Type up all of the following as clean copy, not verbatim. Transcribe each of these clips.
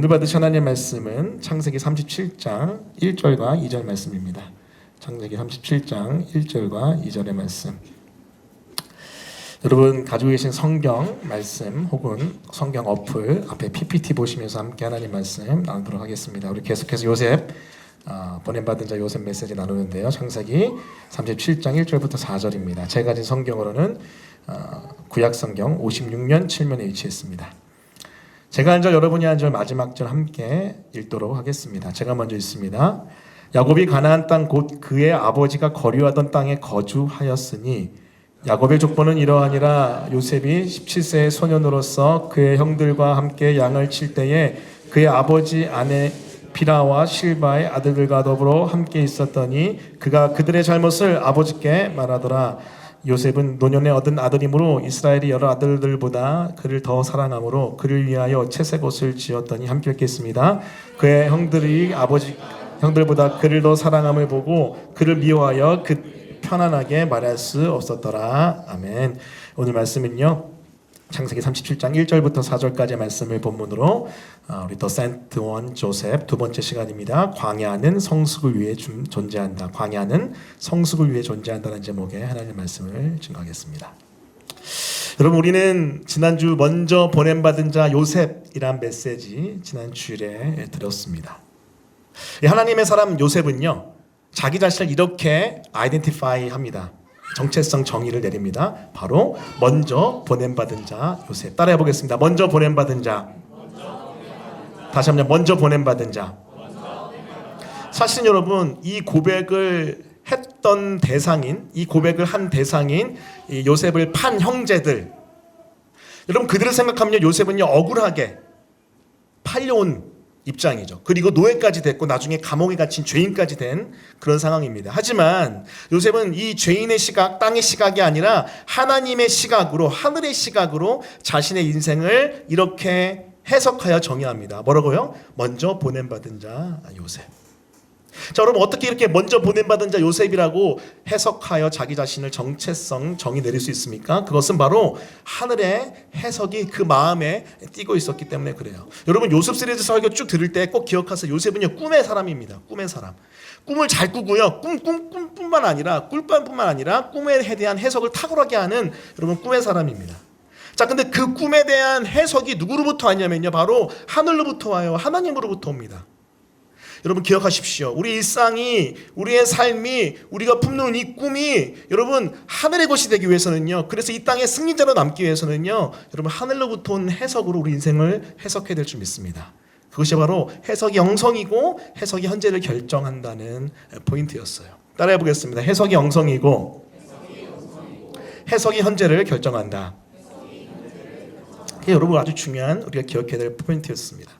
오늘 받으신 하나님의 말씀은 창세기 37장 1절과 2절 말씀입니다. 창세기 37장 1절과 2절의 말씀. 여러분 가지고 계신 성경 말씀 혹은 성경 어플 앞에 PPT 보시면서 함께 하나님 말씀 나누도록 하겠습니다. 우리 계속해서 요셉 보냄받은 자 요셉 메시지 나누는데요. 창세기 37장 1절부터 4절입니다. 제가 가진 성경으로는 구약 성경 56면 7면에 위치했습니다. 제가 한 절 여러분이 한 절 마지막 절 함께 읽도록 하겠습니다. 제가 먼저 읽습니다. 야곱이 가나안 땅 곧 그의 아버지가 거류하던 땅에 거주하였으니 야곱의 족보는 이러하니라. 요셉이 17세의 소년으로서 그의 형들과 함께 양을 칠 때에 그의 아버지 아내 비라와 실바의 아들들과 더불어 함께 있었더니 그가 그들의 잘못을 아버지께 말하더라. 요셉은 노년에 얻은 아들이므로 이스라엘이 여러 아들들보다 그를 더 사랑하므로 그를 위하여 채색 옷을 지었더니 함께 읽겠습니다. 그의 형들이 아버지 형들보다 그를 더 사랑함을 보고 그를 미워하여 편안하게 말할 수 없었더라. 아멘. 오늘 말씀은요, 창세기 37장 1절부터 4절까지의 말씀을 본문으로 우리 더 센트 원 조셉 두 번째 시간입니다. 광야는 성숙을 위해 존재한다. 광야는 성숙을 위해 존재한다는 제목의 하나님의 말씀을 증거하겠습니다. 여러분, 우리는 지난주 먼저 보냄받은 자 요셉이란 메시지 지난 주일에 들었습니다. 하나님의 사람 요셉은요, 자기 자신을 이렇게 아이덴티파이 합니다. 정체성 정의를 내립니다. 바로 먼저 보냄받은 자 요셉. 따라해 보겠습니다. 먼저 보냄받은 자. 다시 한번 먼저 보냄받은 자. 사실 여러분, 이 고백을 했던 대상인, 이 고백을 한 대상인 이 요셉을 판 형제들, 여러분 그들을 생각하면요, 요셉은요 억울하게 팔려온 입장이죠. 그리고 노예까지 됐고 나중에 감옥에 갇힌 죄인까지 된 그런 상황입니다. 하지만 요셉은 이 죄인의 시각, 땅의 시각이 아니라 하나님의 시각으로, 하늘의 시각으로 자신의 인생을 이렇게 해석하여 정의합니다. 뭐라고요? 먼저 보냄받은 자 요셉. 자, 여러분 어떻게 이렇게 먼저 보냄받은 자 요셉이라고 해석하여 자기 자신을 정체성 정의 내릴 수 있습니까? 그것은 바로 하늘의 해석이 그 마음에 띄고 있었기 때문에 그래요. 여러분 요셉 시리즈 설교 쭉 들을 때 꼭 기억하세요. 요셉은요 꿈의 사람입니다. 꿈의 사람. 꿈을 잘 꾸고요. 꿈뿐만 아니라 꿀밤뿐만 아니라 꿈에 대한 해석을 탁월하게 하는 여러분 꿈의 사람입니다. 자, 근데 그 꿈에 대한 해석이 누구로부터 왔냐면요, 바로 하늘로부터 와요. 하나님으로부터 옵니다. 여러분 기억하십시오. 우리 일상이, 우리의 삶이, 우리가 품는 이 꿈이 여러분 하늘의 것이 되기 위해서는요, 그래서 이 땅의 승리자로 남기 위해서는요, 여러분 하늘로부터 온 해석으로 우리 인생을 해석해야 될 줄 믿습니다. 그것이 바로 해석이 영성이고 해석이 현재를 결정한다는 포인트였어요. 따라해 보겠습니다. 해석이 영성이고 해석이 현재를 결정한다. 이게 여러분 아주 중요한 우리가 기억해야 될 포인트였습니다.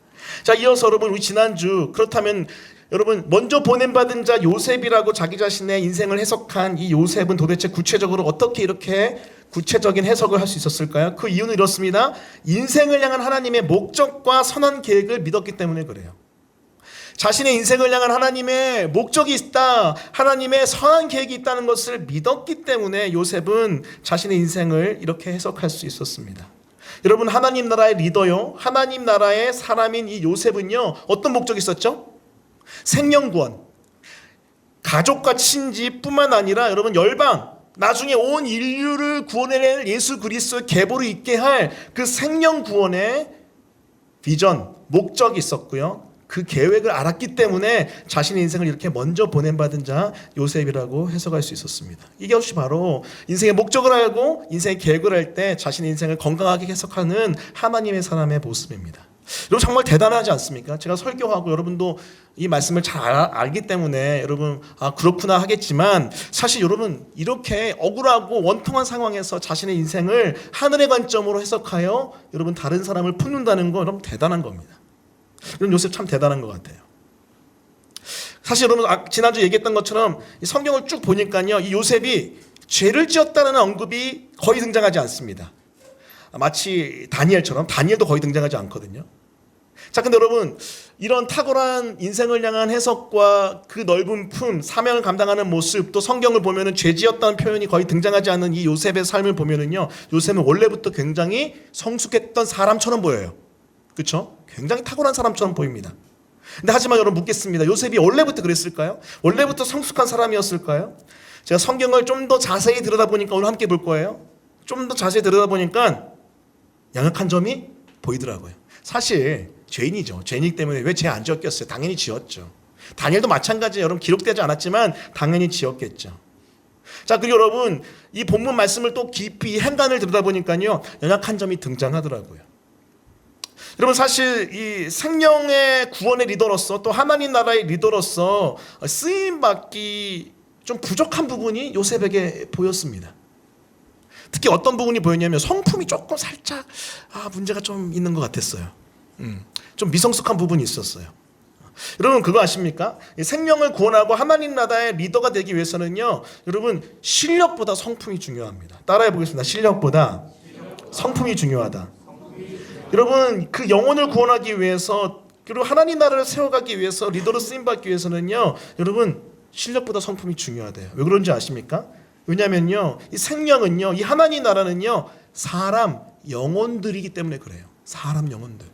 자, 이어서 여러분 우리 지난주, 그렇다면 여러분 먼저 보냄받은 자 요셉이라고 자기 자신의 인생을 해석한 이 요셉은 도대체 구체적으로 어떻게 이렇게 구체적인 해석을 할 수 있었을까요? 그 이유는 이렇습니다. 인생을 향한 하나님의 목적과 선한 계획을 믿었기 때문에 그래요. 자신의 인생을 향한 하나님의 목적이 있다, 하나님의 선한 계획이 있다는 것을 믿었기 때문에 요셉은 자신의 인생을 이렇게 해석할 수 있었습니다. 여러분 하나님 나라의 리더요, 하나님 나라의 사람인 이 요셉은요 어떤 목적이 있었죠? 생명구원, 가족과 친지뿐만 아니라 여러분 열방, 나중에 온 인류를 구원해낼 예수 그리스도의 계보를 있게 할 그 생명구원의 비전, 목적이 있었고요, 그 계획을 알았기 때문에 자신의 인생을 이렇게 먼저 보냄받은 자 요셉이라고 해석할 수 있었습니다. 이것이 바로 인생의 목적을 알고 인생의 계획을 할 때 자신의 인생을 건강하게 해석하는 하나님의 사람의 모습입니다. 여러분 정말 대단하지 않습니까? 제가 설교하고 여러분도 이 말씀을 잘 알기 때문에 여러분 그렇구나 하겠지만, 사실 여러분 이렇게 억울하고 원통한 상황에서 자신의 인생을 하늘의 관점으로 해석하여 여러분 다른 사람을 품는다는 거 여러분 대단한 겁니다. 여러분 요셉 참 대단한 것 같아요. 사실 여러분 지난주 얘기했던 것처럼 이 성경을 쭉 보니까요, 이 요셉이 죄를 지었다는 언급이 거의 등장하지 않습니다. 마치 다니엘처럼, 다니엘도 거의 등장하지 않거든요. 자, 근데 여러분 이런 탁월한 인생을 향한 해석과 그 넓은 품, 사명을 감당하는 모습, 또 성경을 보면은 죄 지었다는 표현이 거의 등장하지 않는 이 요셉의 삶을 보면은요, 요셉은 원래부터 굉장히 성숙했던 사람처럼 보여요. 그렇죠? 굉장히 탁월한 사람처럼 보입니다. 근데 하지만 여러분 묻겠습니다. 요셉이 원래부터 그랬을까요? 원래부터 성숙한 사람이었을까요? 제가 성경을 좀 더 자세히 들여다보니까 오늘 함께 볼 거예요. 좀 더 자세히 들여다보니까 양악한 점이 보이더라고요. 사실 죄인이죠. 죄인이기 때문에 왜 죄 안 지었겠어요? 당연히 지었죠. 다니엘도 마찬가지예요. 여러분 기록되지 않았지만 당연히 지었겠죠. 자, 그리고 여러분 이 본문 말씀을 또 깊이 행간을 들여다보니까요 연약한 점이 등장하더라고요. 여러분 사실 이 생명의 구원의 리더로서 또 하나님 나라의 리더로서 쓰임받기 좀 부족한 부분이 요셉에게 보였습니다. 특히 어떤 부분이 보였냐면 성품이 조금 살짝 문제가 좀 있는 것 같았어요. 좀 미성숙한 부분이 있었어요. 여러분 그거 아십니까? 생명을 구원하고 하나님 나라의 리더가 되기 위해서는요 여러분 실력보다 성품이 중요합니다. 따라해 보겠습니다. 실력보다 성품이 중요하다. 여러분 그 영혼을 구원하기 위해서 그리고 하나님 나라를 세워가기 위해서 리더로 쓰임받기 위해서는요 여러분 실력보다 성품이 중요하대요. 왜 그런지 아십니까? 왜냐면요 이 생명은요 이 하나님 나라는요 사람 영혼들이기 때문에 그래요. 사람 영혼들.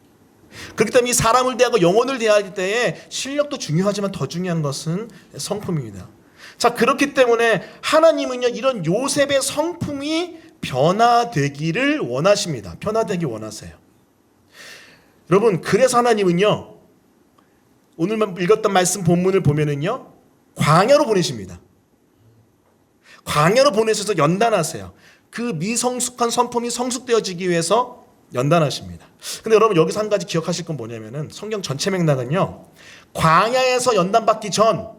그렇기 때문에 이 사람을 대하고 영혼을 대할 때에 실력도 중요하지만 더 중요한 것은 성품입니다. 자, 그렇기 때문에 하나님은요 이런 요셉의 성품이 변화되기를 원하십니다. 변화되기 원하세요. 여러분 그래서 하나님은요 오늘 읽었던 말씀 본문을 보면은요 광야로 보내십니다. 광야로 보내셔서 연단하세요. 그 미성숙한 성품이 성숙되어지기 위해서 연단하십니다. 근데 여러분 여기서 한 가지 기억하실 건 뭐냐면은 성경 전체 맥락은요 광야에서 연단받기 전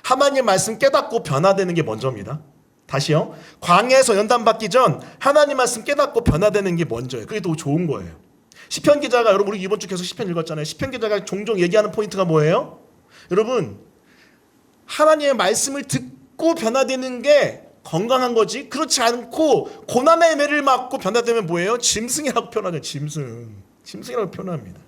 하나님의 말씀 깨닫고 변화되는 게 먼저입니다. 다시요. 광야에서 연단받기 전 하나님 말씀 깨닫고 변화되는 게 먼저예요. 그게 더 좋은 거예요. 시편 기자가 여러분 우리 이번 주 계속 시편 읽었잖아요. 시편 기자가 종종 얘기하는 포인트가 뭐예요? 여러분 하나님의 말씀을 듣고 변화되는 게 건강한 거지 그렇지 않고 고난의 매를 맞고 변화되면 뭐예요? 짐승이라고 표현하죠. 짐승이라고 표현합니다.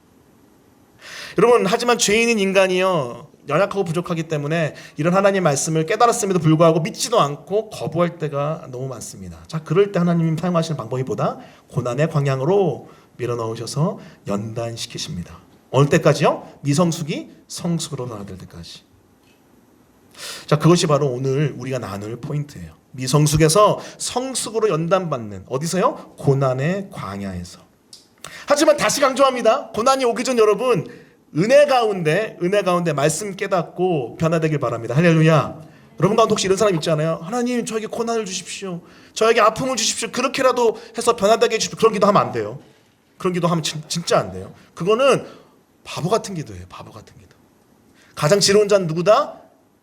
여러분 하지만 죄인인 인간이요 연약하고 부족하기 때문에 이런 하나님의 말씀을 깨달았음에도 불구하고 믿지도 않고 거부할 때가 너무 많습니다. 자, 그럴 때 하나님이 사용하시는 방법이 보다 고난의 광양으로 밀어넣으셔서 연단시키십니다. 어느 때까지요? 미성숙이 성숙으로 나아들 때까지. 자, 그것이 바로 오늘 우리가 나눌 포인트예요. 미성숙에서 성숙으로 연단받는 어디서요? 고난의 광야에서. 하지만 다시 강조합니다. 고난이 오기 전 여러분 은혜 가운데 말씀 깨닫고 변화되길 바랍니다. 할렐루야. 여러분 가운데 혹시 이런 사람 있잖아요. 하나님 저에게 고난을 주십시오. 저에게 아픔을 주십시오. 그렇게라도 해서 변화되게 해주십시오. 그런 기도 하면 안 돼요. 그런 기도 하면 진짜 안 돼요. 그거는 바보 같은 기도예요. 바보 같은 기도. 가장 지혜로운 자는 누구다?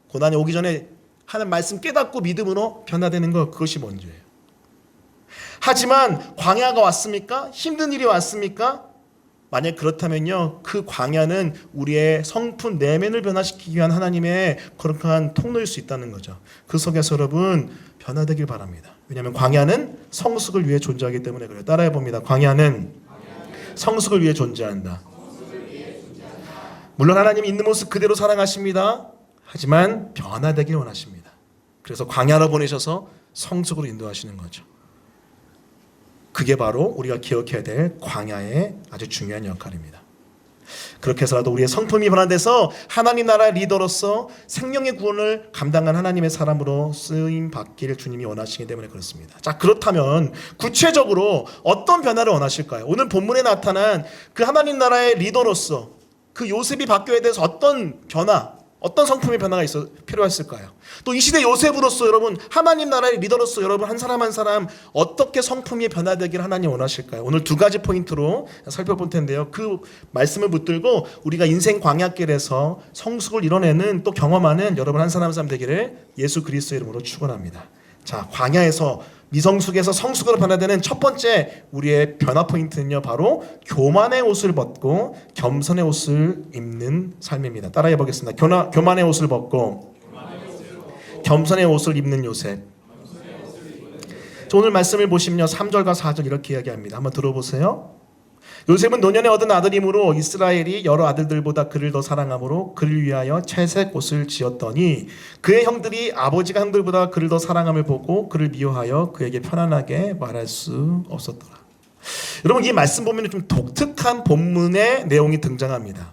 고난이 오기 전에 하나님 말씀 깨닫고 믿음으로 변화되는 것 그것이 먼저예요. 하지만 광야가 왔습니까? 힘든 일이 왔습니까? 만약 그렇다면요 그 광야는 우리의 성품 내면을 변화시키기 위한 하나님의 거룩한 통로일 수 있다는 거죠. 그 속에서 여러분 변화되길 바랍니다. 왜냐하면 광야는 성숙을 위해 존재하기 때문에 그래요. 따라해 봅니다. 광야는 성숙을 위해 존재한다. 물론 하나님이 있는 모습 그대로 사랑하십니다. 하지만 변화되길 원하십니다. 그래서 광야로 보내셔서 성숙으로 인도하시는 거죠. 그게 바로 우리가 기억해야 될 광야의 아주 중요한 역할입니다. 그렇게 해서라도 우리의 성품이 변화돼서 하나님 나라의 리더로서 생명의 구원을 감당한 하나님의 사람으로 쓰임 받기를 주님이 원하시기 때문에 그렇습니다. 자, 그렇다면 구체적으로 어떤 변화를 원하실까요? 오늘 본문에 나타난 그 하나님 나라의 리더로서 그 요셉이 바뀌어야 돼서 어떤 변화, 어떤 성품의 변화가 필요했을까요? 또 이 시대 요셉으로서 여러분 하나님 나라의 리더로서 여러분 한 사람 한 사람 어떻게 성품이 변화되기를 하나님 원하실까요? 오늘 두 가지 포인트로 살펴볼 텐데요. 그 말씀을 붙들고 우리가 인생 광야길에서 성숙을 이뤄내는 또 경험하는 여러분 한 사람 한 사람 되기를 예수 그리스도의 이름으로 축원합니다. 자, 광야에서 미성숙에서 성숙으로 변화되는 첫 번째 우리의 변화 포인트는요 바로 교만의 옷을 벗고 겸손의 옷을 입는 삶입니다. 따라해 보겠습니다. 교만의 옷을 벗고 겸손의 옷을 입는 요셉. 오늘 말씀을 보시면요 3절과 4절 이렇게 이야기합니다. 한번 들어보세요. 요셉은 노년에 얻은 아들이므로 이스라엘이 여러 아들들보다 그를 더 사랑함으로 그를 위하여 채색 옷을 지었더니 그의 형들이 아버지가 형들보다 그를 더 사랑함을 보고 그를 미워하여 그에게 편안하게 말할 수 없었더라. 여러분 이 말씀 보면 좀 독특한 본문의 내용이 등장합니다.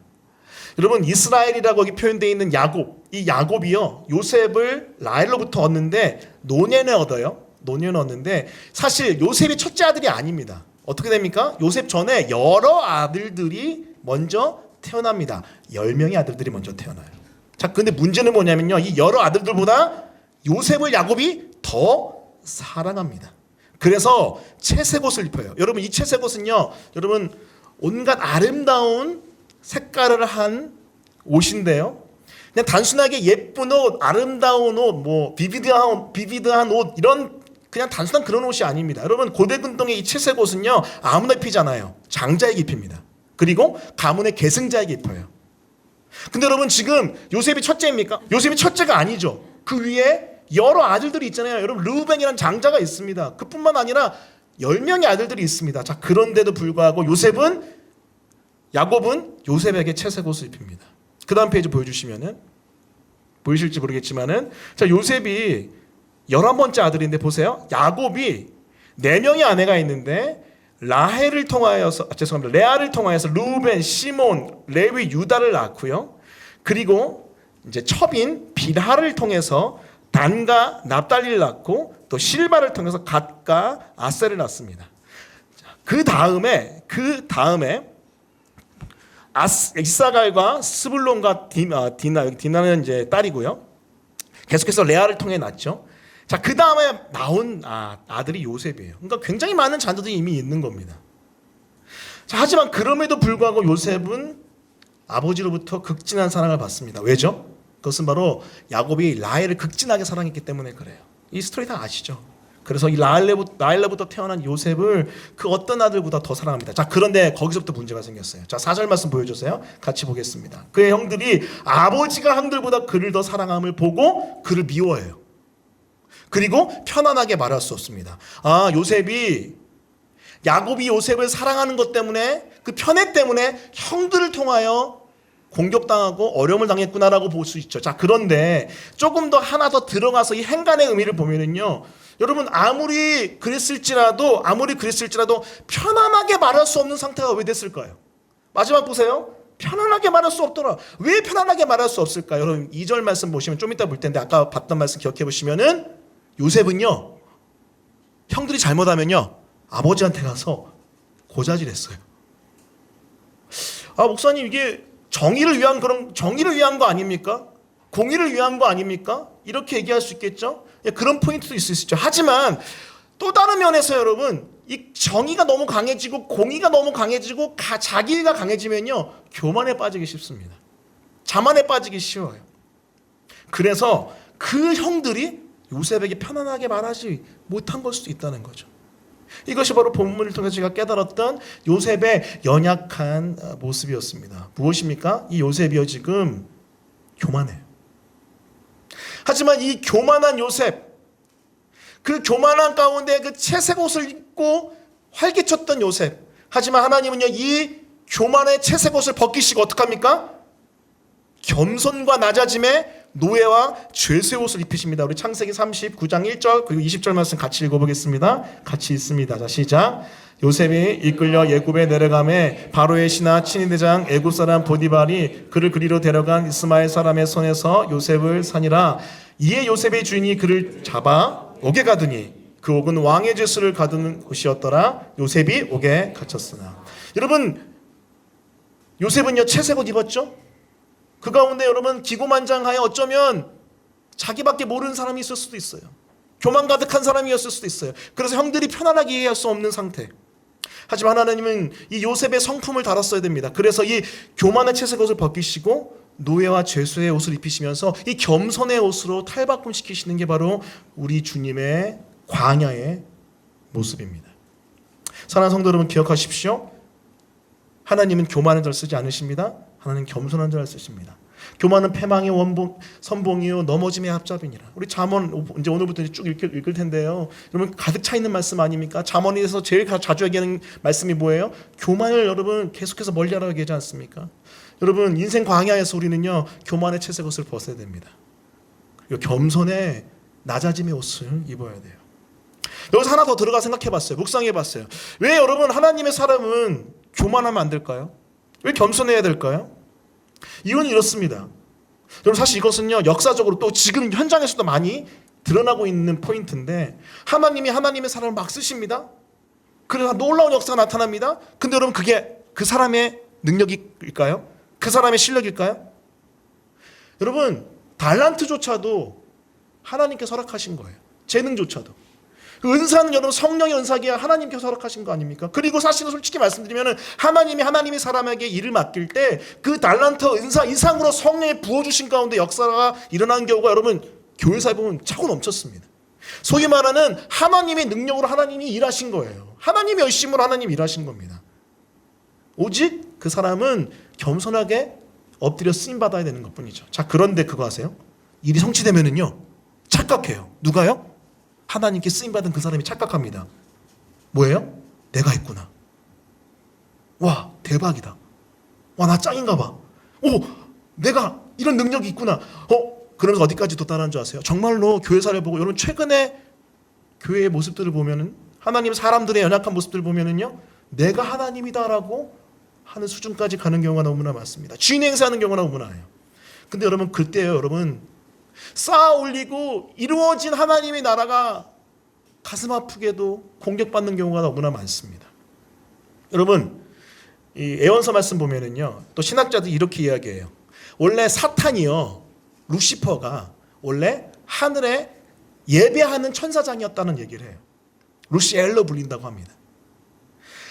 여러분 이스라엘이라고 여기 표현되어 있는 야곱, 이 야곱이요 요셉을 라헬로부터 얻는데 노년에 얻어요. 노년에 얻는데 사실 요셉이 첫째 아들이 아닙니다. 어떻게 됩니까? 요셉 전에 여러 아들들이 먼저 태어납니다. 10명의 아들들이 먼저 태어나요. 자, 근데 문제는 뭐냐면요, 이 여러 아들들보다 요셉을 야곱이 더 사랑합니다. 그래서 채색 옷을 입혀요. 여러분 이 채색 옷은요, 여러분 온갖 아름다운 색깔을 한 옷인데요, 그냥 단순하게 예쁜 옷, 아름다운 옷, 뭐 비비드한 옷, 이런 그냥 단순한 그런 옷이 아닙니다. 여러분 고대 근동의 이 채색 옷은요 아무나 입히잖아요. 장자에게 입힙니다. 그리고 가문의 계승자에게 입혀요. 근데 여러분 지금 요셉이 첫째입니까? 요셉이 첫째가 아니죠. 그 위에 여러 아들들이 있잖아요. 여러분 르우벤이라는 장자가 있습니다. 그뿐만 아니라 10명의 아들들이 있습니다. 자, 그런데도 불구하고 야곱은 요셉에게 채색 옷을 입힙니다. 그 다음 페이지 보여주시면은 보이실지 모르겠지만은, 자, 요셉이 11번째 아들인데 보세요. 야곱이 4명의 아내가 있는데 레아를 통하여서 르우벤, 시몬, 레위, 유다를 낳고요. 그리고 이제 첩인 빌하를 통해서 단과 납달리를 낳고 또 실바를 통해서 갓과 아셀을 낳습니다. 그 다음에 이사갈과 스불론과 디나는 이제 딸이고요. 계속해서 레아를 통해 낳죠. 자, 그 다음에 나온 아들이 요셉이에요. 그러니까 굉장히 많은 자녀들이 이미 있는 겁니다. 자, 하지만 그럼에도 불구하고 요셉은 아버지로부터 극진한 사랑을 받습니다. 왜죠? 그것은 바로 야곱이 라헬을 극진하게 사랑했기 때문에 그래요. 이 스토리 다 아시죠? 그래서 이 라헬로부터 태어난 요셉을 그 어떤 아들보다 더 사랑합니다. 자, 그런데 거기서부터 문제가 생겼어요. 자, 4절 말씀 보여주세요. 같이 보겠습니다. 그의 형들이 아버지가 형들보다 그를 더 사랑함을 보고 그를 미워해요. 그리고 편안하게 말할 수 없습니다. 야곱이 요셉을 사랑하는 것 때문에, 그 편애 때문에 형들을 통하여 공격당하고 어려움을 당했구나라고 볼 수 있죠. 자, 그런데 조금 더 하나 더 들어가서 이 행간의 의미를 보면은요, 여러분 아무리 그랬을지라도 편안하게 말할 수 없는 상태가 왜 됐을까요? 마지막 보세요. 편안하게 말할 수 없더라. 왜 편안하게 말할 수 없을까요? 여러분 2절 말씀 보시면 좀 이따 볼 텐데, 아까 봤던 말씀 기억해 보시면은 요셉은요, 형들이 잘못하면요 아버지한테 가서 고자질했어요. 목사님, 이게 정의를 위한 거 아닙니까? 공의를 위한 거 아닙니까? 이렇게 얘기할 수 있겠죠? 그런 포인트도 있을 수 있죠. 하지만 또 다른 면에서 여러분, 이 정의가 너무 강해지고 공의가 너무 강해지고 자기가 강해지면요 교만에 빠지기 쉽습니다. 자만에 빠지기 쉬워요. 그래서 그 형들이 요셉에게 편안하게 말하지 못한 걸 수도 있다는 거죠. 이것이 바로 본문을 통해서 제가 깨달았던 요셉의 연약한 모습이었습니다. 무엇입니까? 이 요셉이요 지금 교만해요. 하지만 이 교만한 요셉, 그 교만한 가운데 그 채색 옷을 입고 활기쳤던 요셉, 하지만 하나님은요 이 교만의 채색 옷을 벗기시고 어떡합니까? 겸손과 낮아짐에 노예와 죄수의 옷을 입히십니다. 우리 창세기 39장 1절 그리고 20절 말씀 같이 읽어보겠습니다. 같이 읽습니다. 자, 시작. 요셉이 이끌려 애굽에 내려가매 바로의 신하 친위대장 애굽 사람 보디발이 그를 그리로 데려간 이스마엘 사람의 손에서 요셉을 사니라. 이에 요셉의 주인이 그를 잡아 옥에 가두니 그 옥은 왕의 죄수를 가두는 곳이었더라. 요셉이 옥에 갇혔으나. 여러분, 요셉은요 채색 옷 입었죠? 그 가운데 여러분 기고만장하여 어쩌면 자기밖에 모르는 사람이 있을 수도 있어요. 교만 가득한 사람이었을 수도 있어요. 그래서 형들이 편안하게 이해할 수 없는 상태. 하지만 하나님은 이 요셉의 성품을 다뤘어야 됩니다. 그래서 이 교만의 채색 옷을 벗기시고 노예와 죄수의 옷을 입히시면서 이 겸손의 옷으로 탈바꿈시키시는 게 바로 우리 주님의 광야의 모습입니다. 사랑하는 성도 여러분, 기억하십시오. 하나님은 교만한 자를 쓰지 않으십니다. 하나님은 겸손한 자를 쓰십니다. 교만은 패망의 선봉이요 넘어짐의 앞잡이니라. 우리 잠언 이제 오늘부터 쭉 읽을 텐데요. 여러분 가득 차 있는 말씀 아닙니까? 잠언에서 제일 자주 얘기하는 말씀이 뭐예요? 교만을 여러분 계속해서 멀리하라고 얘기하지 않습니까? 여러분 인생 광야에서 우리는요 교만의 채색 옷을 벗어야 됩니다. 그리고 겸손의 낮아짐의 옷을 입어야 돼요. 여기서 하나 더 들어가 생각해봤어요. 묵상해봤어요. 왜 여러분 하나님의 사람은 교만하면 안 될까요? 왜 겸손해야 될까요? 이유는 이렇습니다. 여러분 사실 이것은요 역사적으로 또 지금 현장에서도 많이 드러나고 있는 포인트인데 하나님이 하나님의 사람을 막 쓰십니다. 그래서 놀라운 역사가 나타납니다. 근데 여러분 그게 그 사람의 능력일까요? 그 사람의 실력일까요? 여러분 달란트조차도 하나님께서 허락하신 거예요. 재능조차도. 그 은사는 여러분 성령의 은사기야 하나님께서 허락하신 거 아닙니까? 그리고 사실은 솔직히 말씀드리면 하나님이 하나님의 사람에게 일을 맡길 때 그 달란트 은사 이상으로 성령이 부어주신 가운데 역사가 일어난 경우가 여러분 교회사에 보면 차고 넘쳤습니다. 소위 말하는 하나님의 능력으로 하나님이 일하신 거예요. 하나님의 열심으로 하나님이 일하신 겁니다. 오직 그 사람은 겸손하게 엎드려 쓰임받아야 되는 것뿐이죠. 자, 그런데 그거 아세요? 일이 성취되면은요 착각해요. 누가요? 하나님께 쓰임받은 그 사람이 착각합니다. 뭐예요? 내가 했구나. 와 대박이다. 와 나 짱인가 봐. 오 내가 이런 능력이 있구나. 그러면서 어디까지 도달하는 줄 아세요? 정말로 교회사를 보고 여러분 최근에 교회의 모습들을 보면은 하나님 사람들의 연약한 모습들을 보면은요 내가 하나님이다라고 하는 수준까지 가는 경우가 너무나 많습니다. 주인 행세하는 경우가 너무나 많아요. 근데 여러분 그때요 여러분 쌓아 올리고 이루어진 하나님의 나라가 가슴 아프게도 공격받는 경우가 너무나 많습니다. 여러분 이 애원서 말씀 보면은요 또 신학자들이 이렇게 이야기해요. 원래 사탄이요 루시퍼가 원래 하늘에 예배하는 천사장이었다는 얘기를 해요. 루시엘로 불린다고 합니다.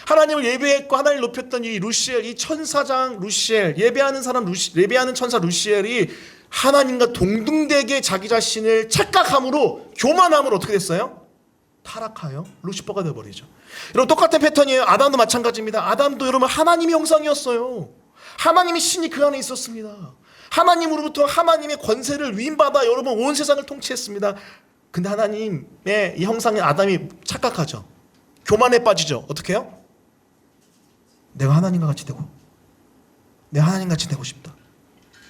하나님을 예배했고 하나님을 높였던 이 루시엘, 이 천사장 루시엘, 예배하는 사람 예배하는 천사 루시엘이 하나님과 동등되게 자기 자신을 착각함으로 교만함으로 어떻게 됐어요? 타락하여 루시퍼가 되어버리죠. 여러분 똑같은 패턴이에요. 아담도 마찬가지입니다. 아담도 여러분 하나님의 형상이었어요. 하나님의 신이 그 안에 있었습니다. 하나님으로부터 하나님의 권세를 위임받아 여러분 온 세상을 통치했습니다. 근데 하나님의 이 형상인 아담이 착각하죠. 교만에 빠지죠. 어떻게 해요? 내가 하나님과 같이 되고 내가 하나님같이 되고 싶다.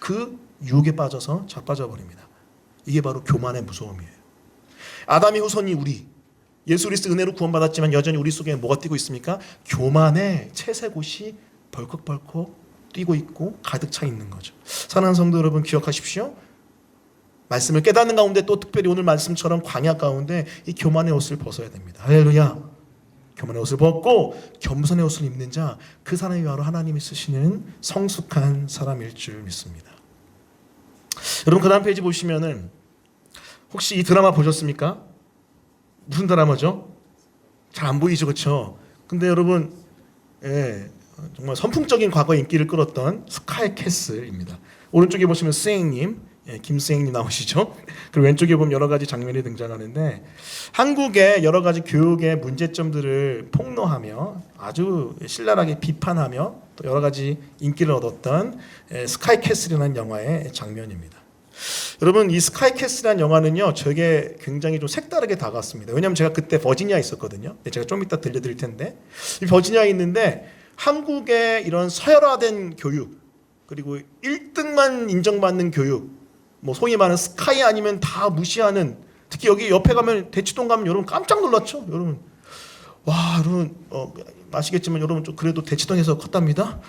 그 유혹에 빠져서 자빠져버립니다. 이게 바로 교만의 무서움이에요. 아담의 후손이 우리 예수 그리스도 은혜로 구원받았지만 여전히 우리 속에 뭐가 뛰고 있습니까? 교만의 채색옷이 벌컥벌컥 뛰고 있고 가득 차 있는 거죠. 사랑하는 성도 여러분 기억하십시오. 말씀을 깨닫는 가운데 또 특별히 오늘 말씀처럼 광야 가운데 이 교만의 옷을 벗어야 됩니다. 할렐루야. 교만의 옷을 벗고 겸손의 옷을 입는 자 그 사람이 바로 하나님이 쓰시는 성숙한 사람일 줄 믿습니다. 여러분 그 다음 페이지 보시면은 혹시 이 드라마 보셨습니까? 무슨 드라마죠? 잘 안 보이죠, 그렇죠? 근데 여러분 정말 선풍적인 과거 인기를 끌었던 스카이 캐슬입니다. 오른쪽에 보시면 스행님, 김스행님 나오시죠? 그리고 왼쪽에 보면 여러 가지 장면이 등장하는데 한국의 여러 가지 교육의 문제점들을 폭로하며 아주 신랄하게 비판하며 또 여러 가지 인기를 얻었던 스카이 캐슬이라는 영화의 장면입니다. 여러분 이 스카이 캐슬이라는 영화는요 저에게 굉장히 좀 색다르게 다가왔습니다. 왜냐하면 제가 그때 버지니아에 있었거든요. 제가 좀 이따 들려드릴 텐데 이 버지니아에 있는데 한국의 이런 서열화된 교육 그리고 1등만 인정받는 교육 뭐 소위 말하는 스카이 아니면 다 무시하는 특히 여기 옆에 가면 대치동 가면 여러분 깜짝 놀랐죠. 여러분 와 여러분 아시겠지만 여러분 좀 그래도 대치동에서 컸답니다.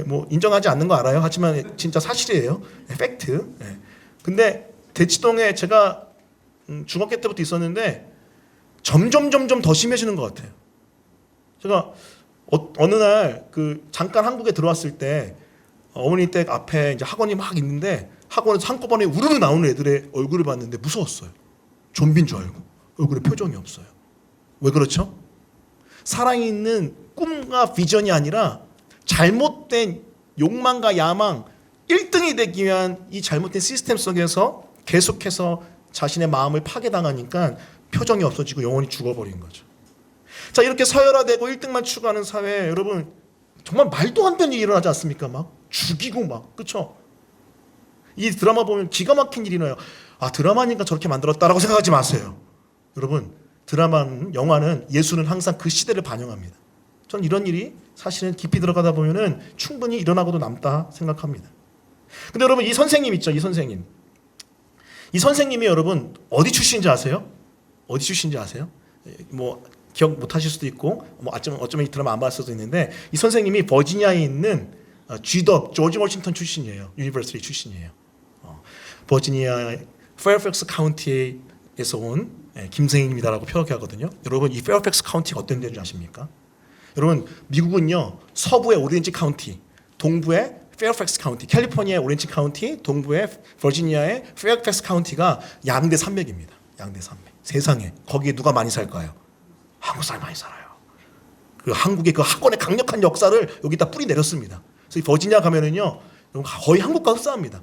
뭐 인정하지 않는 거 알아요. 하지만 진짜 사실이에요. 팩트. 근데 대치동에 제가 중학교 때부터 있었는데 점점 더 심해지는 것 같아요. 제가 어느 날 그 잠깐 한국에 들어왔을 때 어머니 댁 앞에 이제 학원이 막 있는데 학원에서 한꺼번에 우르르 나오는 애들의 얼굴을 봤는데 무서웠어요. 좀비인 줄 알고 얼굴에 표정이 없어요. 왜 그렇죠? 살아있는 꿈과 비전이 아니라 잘못된 욕망과 야망 1등이 되기 위한 이 잘못된 시스템 속에서 계속해서 자신의 마음을 파괴당하니까 표정이 없어지고 영원히 죽어버린 거죠. 자 이렇게 서열화되고 1등만 추구하는 사회에 여러분 정말 말도 안 되는 일이 일어나지 않습니까? 막 죽이고 막 그렇죠? 이 드라마 보면 기가 막힌 일이 나요. 아 드라마니까 저렇게 만들었다라고 생각하지 마세요. 여러분 드라마는 영화는 예수는 항상 그 시대를 반영합니다. 전 이런 일이 사실은 깊이 들어가다 보면은 충분히 일어나고도 남다 생각합니다. 근데 여러분 이 선생님 있죠? 이 선생님이 여러분 어디 출신인지 아세요? 어디 출신인지 아세요? 뭐 기억 못 하실 수도 있고 뭐 어쩌면 이 드라마 안 봤을 수도 있는데 이 선생님이 버지니아에 있는 GW 조지 워싱턴 출신이에요. 유니버시티 출신이에요. 버지니아 페어팩스 카운티에서 온 김생입니다라고 표기하거든요. 여러분 이 페어팩스 카운티가 어떤 데인지 아십니까? 여러분 미국은요 서부의 오렌지 카운티, 동부의 페어팩스 카운티, 캘리포니아의 오렌지 카운티, 동부의 버지니아의 페어팩스 카운티가 양대 산맥입니다. 양대 산맥. 세상에 거기에 누가 많이 살까요? 한국 사람이 많이 살아요. 그 한국의 그 학원의 강력한 역사를 여기다 뿌리 내렸습니다. 그래서 이 버지니아 가면은요 거의 한국과 흡사합니다.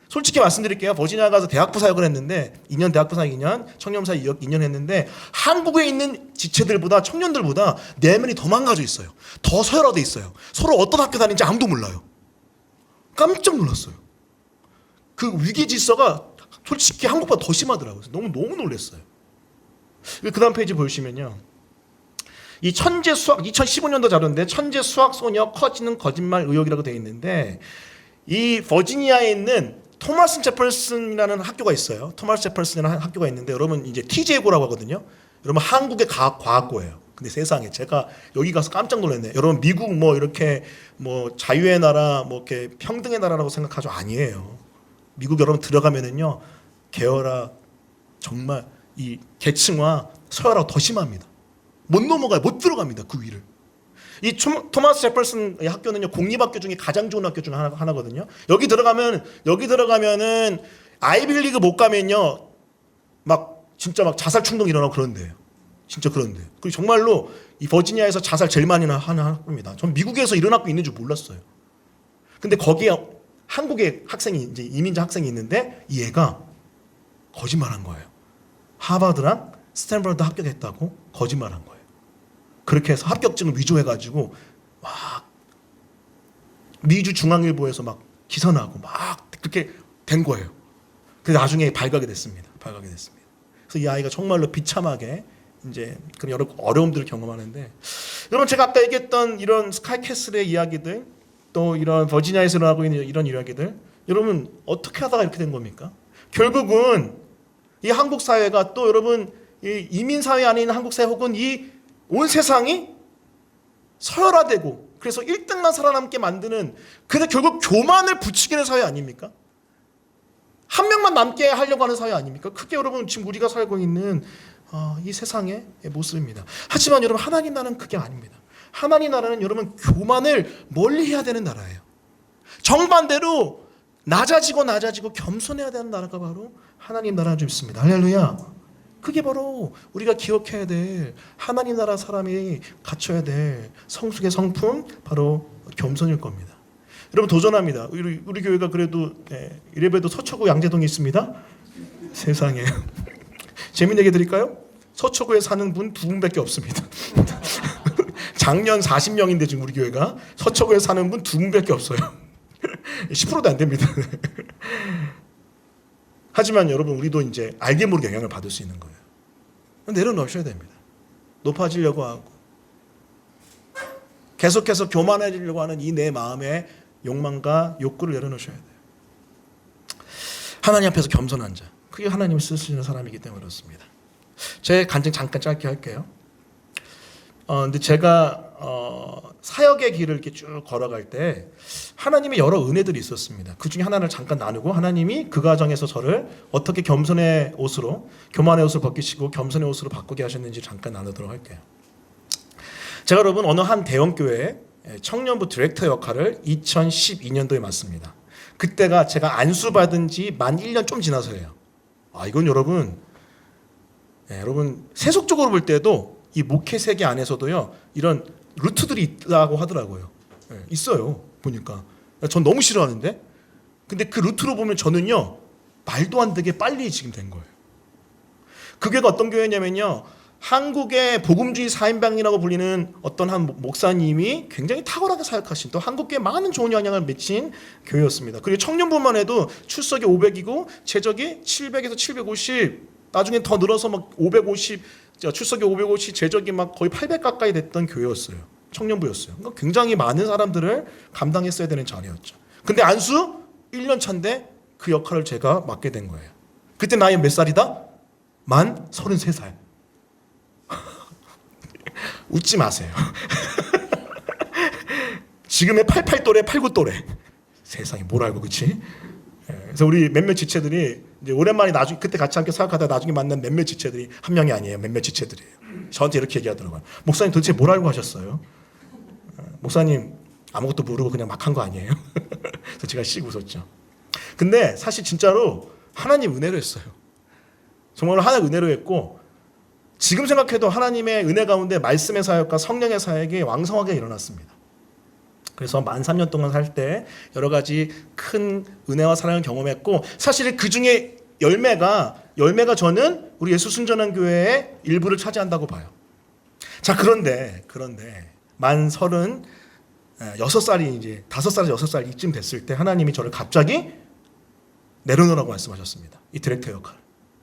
솔직히 말씀드릴게요. 버지니아 가서 대학부 사역을 했는데 2년 대학부 사역 2년, 청년 사역 2년 했는데 한국에 있는 지체들보다 청년들보다 내면이 더 망가져 있어요. 더 서열화돼 있어요. 서로 어떤 학교 다니는지 아무도 몰라요. 깜짝 놀랐어요. 그 위기 질서가 솔직히 한국보다 더 심하더라고요. 너무 놀랐어요. 그 다음 페이지 보시면요. 이 천재 수학 2015년도 자료인데 천재 수학 소녀 커지는 거짓말 의혹이라고 되어 있는데 이 버지니아에 있는 토마스 제퍼슨이라는 학교가 있어요. 토마스 제퍼슨이라는 학교가 있는데 여러분 이제 TJ고라고 하거든요. 여러분 한국의 과학고예요. 근데 세상에 제가 여기 가서 깜짝 놀랐네. 여러분 미국 뭐 이렇게 뭐 자유의 나라 뭐 이렇게 평등의 나라라고 생각하죠. 아니에요. 미국 여러분 들어가면은요 계열화 정말 이 계층화 서열화가 더 심합니다. 못 넘어가요. 못 들어갑니다. 그 위를. 이 토마스 제퍼슨 학교는요 공립학교 중에 가장 좋은 학교 중 하나거든요. 여기 들어가면은 아이비리그 못 가면요 막 진짜 막 자살 충동 일어나고 그런데요. 진짜 그런데. 그리고 정말로 이 버지니아에서 자살 제일 많이 하는 학교입니다. 전 미국에서 이런 학교 있는 줄 몰랐어요. 근데 거기에 한국의 학생이 이제 이민자 학생이 있는데 이 애가 거짓말한 거예요. 하버드랑 스탠퍼드 합격했다고 거짓말한 거예요. 그렇게 해서 합격증을 위조해가지고 막 미주 중앙일보에서 막 기사 나고 막 그렇게 된 거예요. 그래서 나중에 발각이 됐습니다. 그래서 이 아이가 정말로 비참하게 이제 그런 여러 어려움들을 경험하는데 여러분 제가 아까 얘기했던 이런 스카이캐슬의 이야기들 또 이런 버지니아에서 일어나고 있는 이런 이야기들 여러분 어떻게 하다가 이렇게 된 겁니까? 결국은 이 한국 사회가 또 여러분 이 이민 사회 안에 있는 한국 사회 혹은 이 온 세상이 서열화되고 그래서 1등만 살아남게 만드는 그래서 결국 교만을 부추기는 사회 아닙니까? 한 명만 남게 하려고 하는 사회 아닙니까? 그게 여러분 지금 우리가 살고 있는 이 세상의 모습입니다. 하지만 여러분 하나님 나라는 그게 아닙니다. 하나님 나라는 여러분 교만을 멀리해야 되는 나라예요. 정반대로 낮아지고 겸손해야 되는 나라가 바로 하나님 나라인 줄 믿습니다. 할렐루야. 그게 바로 우리가 기억해야 될 하나님 나라 사람이 갖춰야 될 성숙의 성품 바로 겸손일 겁니다. 여러분 도전합니다. 우리 교회가 그래도 이래봬도 서초구 양재동에 있습니다. 세상에 재밌는 얘기 드릴까요? 서초구에 사는 분 2분밖에 없습니다. 작년 40명인데 지금 우리 교회가 서초구에 사는 분 2분밖에 없어요. 10%도 안 됩니다. 하지만 여러분 우리도 이제 알게 모르게 영향을 받을 수 있는 거예요. 내려놓으셔야 됩니다. 높아지려고 하고 계속해서 교만해지려고 하는 이 내 마음의 욕망과 욕구를 내려놓으셔야 돼요. 하나님 앞에서 겸손한 자, 그게 하나님을 쓰시는 사람이기 때문에 그렇습니다. 제 간증 잠깐 짧게 할게요. 근데 제가 사역의 길을 이렇게 쭉 걸어갈 때 하나님의 여러 은혜들이 있었습니다. 그 중에 하나를 잠깐 나누고 하나님이 그 과정에서 저를 어떻게 겸손의 옷으로 교만의 옷을 벗기시고 겸손의 옷으로 바꾸게 하셨는지 잠깐 나누도록 할게요. 제가 여러분 어느 한 대형교회 청년부 디렉터 역할을 2012년도에 맡습니다. 그때가 제가 안수받은 지 만 1년 좀 지나서예요. 이건 여러분 세속적으로 볼 때도 이 목회 세계 안에서도요 이런 루트들이 있다고 하더라고요. 있어요. 보니까 전 너무 싫어하는데 근데 그 루트로 보면 저는요 말도 안 되게 빨리 지금 된 거예요. 그 교회가 어떤 교회냐면요 한국의 복음주의 4인방이라고 불리는 어떤 한 목사님이 굉장히 탁월하게 사역하신 또 한국교회에 많은 좋은 영향을 미친 교회였습니다. 그리고 청년부만 해도 출석이 500이고 제적이 700에서 750 나중에 더 늘어서 막 550 출석이 550 제적이 막 거의 800 가까이 됐던 교회였어요. 청년부였어요. 그러니까 굉장히 많은 사람들을 감당했어야 되는 자리였죠. 근데 안수 1년 차인데 그 역할을 제가 맡게 된 거예요. 그때 나이 몇 살이다? 만 33살. 웃지 마세요. 지금의 88 또래, 89 또래. 세상에 뭘 알고 그치? 그래서 우리 몇몇 지체들이 이제 오랜만에 나중에 그때 같이 함께 사역하다 나중에 만난 몇몇 지체들이 한 명이 아니에요. 몇몇 지체들이에요. 저한테 이렇게 얘기하더라고요. 목사님 도대체 뭘 알고 하셨어요? 목사님 아무것도 모르고 그냥 막 한 거 아니에요? 그래서 제가 씩 웃었죠. 근데 사실 진짜로 하나님 은혜로 했어요. 정말로 하나님 은혜로 했고 지금 생각해도 하나님의 은혜 가운데 말씀의 사역과 성령의 사역이 왕성하게 일어났습니다. 그래서 만 3년 동안 살 때 여러 가지 큰 은혜와 사랑을 경험했고 사실 그 중에 열매가 저는 우리 예수 순전한 교회의 일부를 차지한다고 봐요. 자 그런데 만 36살이 이제 5살 6살 이쯤 됐을 때 하나님이 저를 갑자기 내려놓으라고 말씀하셨습니다. 이 디렉터 역할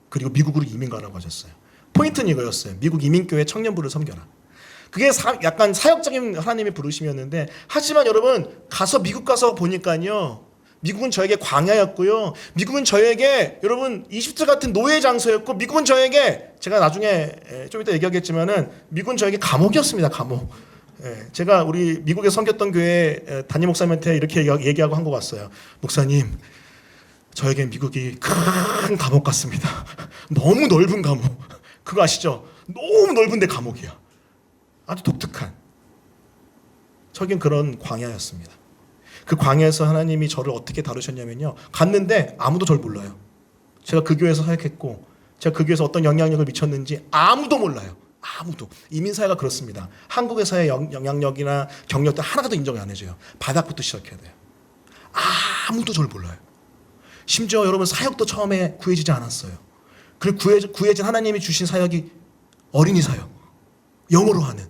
그리고 미국으로 이민 가라고 하셨어요. 포인트는 이거였어요. 미국 이민교회 청년부를 섬겨라. 그게 약간 사역적인 하나님의 부르심이었는데 하지만 여러분 미국 가서 보니까요. 미국은 저에게 광야였고요. 미국은 저에게 여러분 이집트 같은 노예 장소였고 미국은 저에게 제가 나중에 좀 이따 얘기하겠지만은 미국은 저에게 감옥이었습니다. 감옥. 제가 우리 미국에 섬겼던 교회 담임 목사님한테 이렇게 얘기하고 한 거 같아요. 목사님 저에게 미국이 큰 감옥 같습니다. 너무 넓은 감옥. 그거 아시죠? 너무 넓은데 감옥이야. 아주 독특한 저긴 그런 광야였습니다. 그 광야에서 하나님이 저를 어떻게 다루셨냐면요. 갔는데 아무도 저를 몰라요. 제가 그 교회에서 사역했고 제가 그 교회에서 어떤 영향력을 미쳤는지 아무도 몰라요. 아무도. 이민사회가 그렇습니다. 한국의 사회 영향력이나 경력도 하나도 인정이 안 해줘요. 바닥부터 시작해야 돼요. 아무도 저를 몰라요. 심지어 여러분 사역도 처음에 구해지지 않았어요. 그리고 구해진 하나님이 주신 사역이 어린이 사역. 영어로 하는.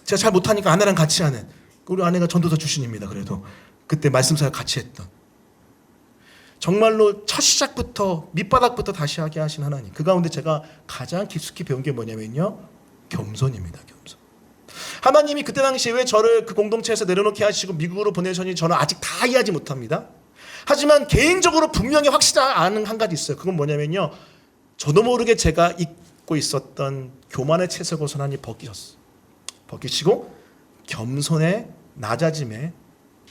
제가 잘 못하니까 아내랑 같이 하는. 우리 아내가 전도사 출신입니다. 그래도 그때 말씀 사역 같이 했던. 정말로 첫 시작부터 밑바닥부터 다시 하게 하신 하나님. 그 가운데 제가 가장 깊숙이 배운 게 뭐냐면요. 겸손입니다. 겸손. 하나님이 그때 당시에 왜 저를 그 공동체에서 내려놓게 하시고 미국으로 보내셨는지 저는 아직 다 이해하지 못합니다. 하지만 개인적으로 분명히 확실히 아는 한 가지 있어요. 그건 뭐냐면요. 저도 모르게 제가 입고 있었던 교만의 채색옷을 하나님 벗기시고 겸손의 낮아짐의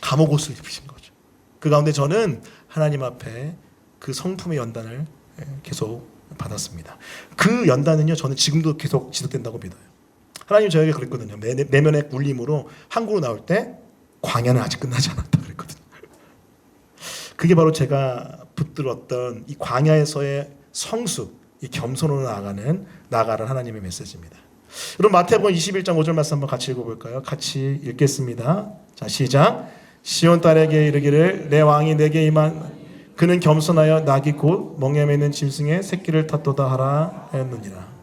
감옥옷을 입으신 거죠. 그 가운데 저는 하나님 앞에 그 성품의 연단을 계속 받았습니다. 그 연단은요. 저는 지금도 계속 지속된다고 믿어요. 하나님 저에게 그랬거든요. 내면의 울림으로 한국으로 나올 때 광야는 아직 끝나지 않았다 그랬거든요. 그게 바로 제가 붙들었던 이 광야에서의 성숙, 이 겸손으로 나아가는 하나님의 메시지입니다. 여러분 마태복음 21장 5절 말씀 한번 같이 읽어볼까요? 같이 읽겠습니다. 자 시작. 시온 딸에게 이르기를 내 왕이 내게 임한 그는 겸손하여 낙이 곧 멍에 매는 짐승의 새끼를 탔도다 하라 하였느니라.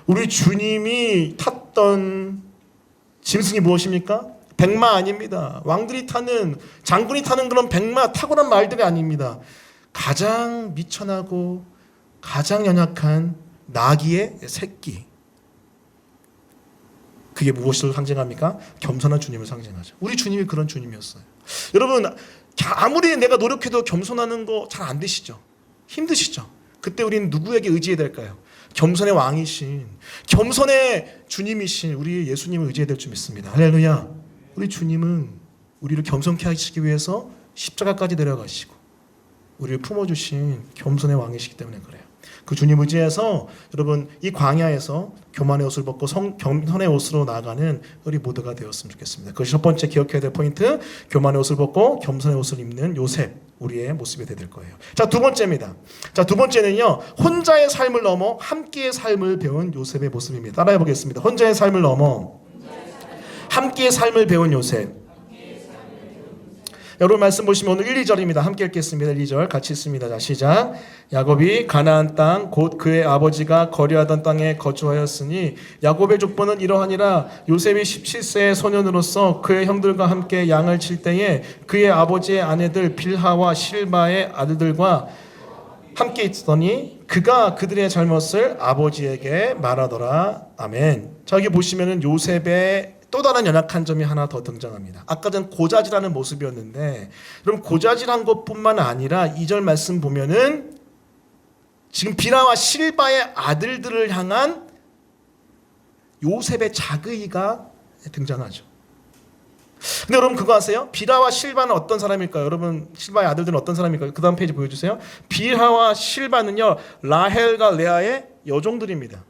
우리 주님이 탔던 짐승이 무엇입니까? 백마 아닙니다. 왕들이 타는 장군이 타는 그런 백마 탁월한 말들이 아닙니다. 가장 미천하고 가장 연약한 나귀의 새끼. 그게 무엇을 상징합니까? 겸손한 주님을 상징하죠. 우리 주님이 그런 주님이었어요. 여러분 아무리 내가 노력해도 겸손하는 거 잘 안 되시죠? 힘드시죠? 그때 우리는 누구에게 의지해야 될까요? 겸손의 왕이신 겸손의 주님이신 우리 예수님을 의지해야 될 줄 믿습니다. 할렐루야. 우리 주님은 우리를 겸손케 하시기 위해서 십자가까지 내려가시고 우리를 품어주신 겸손의 왕이시기 때문에 그래요. 그 주님 의지해서 여러분 이 광야에서 교만의 옷을 벗고 겸손의 옷으로 나아가는 우리 모두가 되었으면 좋겠습니다. 그것이 첫 번째 기억해야 될 포인트. 교만의 옷을 벗고 겸손의 옷을 입는 요셉 우리의 모습이 되어야 될 거예요. 자, 두 번째입니다. 자, 두 번째는요. 혼자의 삶을 넘어 함께의 삶을 배운 요셉의 모습입니다. 따라해 보겠습니다. 혼자의 삶을 넘어 함께의 삶을 배운 요셉. 여러분 말씀 보시면 오늘 1, 2절입니다. 함께 읽겠습니다. 1, 2절 같이 읽습니다. 자, 시작. 야곱이 가나안 땅 곧 그의 아버지가 거류하던 땅에 거주하였으니 야곱의 족보는 이러하니라. 요셉이 17세의 소년으로서 그의 형들과 함께 양을 칠 때에 그의 아버지의 아내들 빌하와 실바의 아들들과 함께 있더니 그가 그들의 잘못을 아버지에게 말하더라. 아멘. 자, 여기 보시면은 요셉의 또 다른 연약한 점이 하나 더 등장합니다. 아까 전 고자질하는 모습이었는데 그럼 고자질한 것뿐만 아니라 2절 말씀 보면은 지금 비라와 실바의 아들들을 향한 요셉의 자그이가 등장하죠. 근데 여러분 그거 아세요? 빌하와 실바는 어떤 사람일까요? 여러분 실바의 아들들은 어떤 사람일까요? 그 다음 페이지 보여주세요. 빌하와 실바는요 라헬과 레아의 여종들입니다.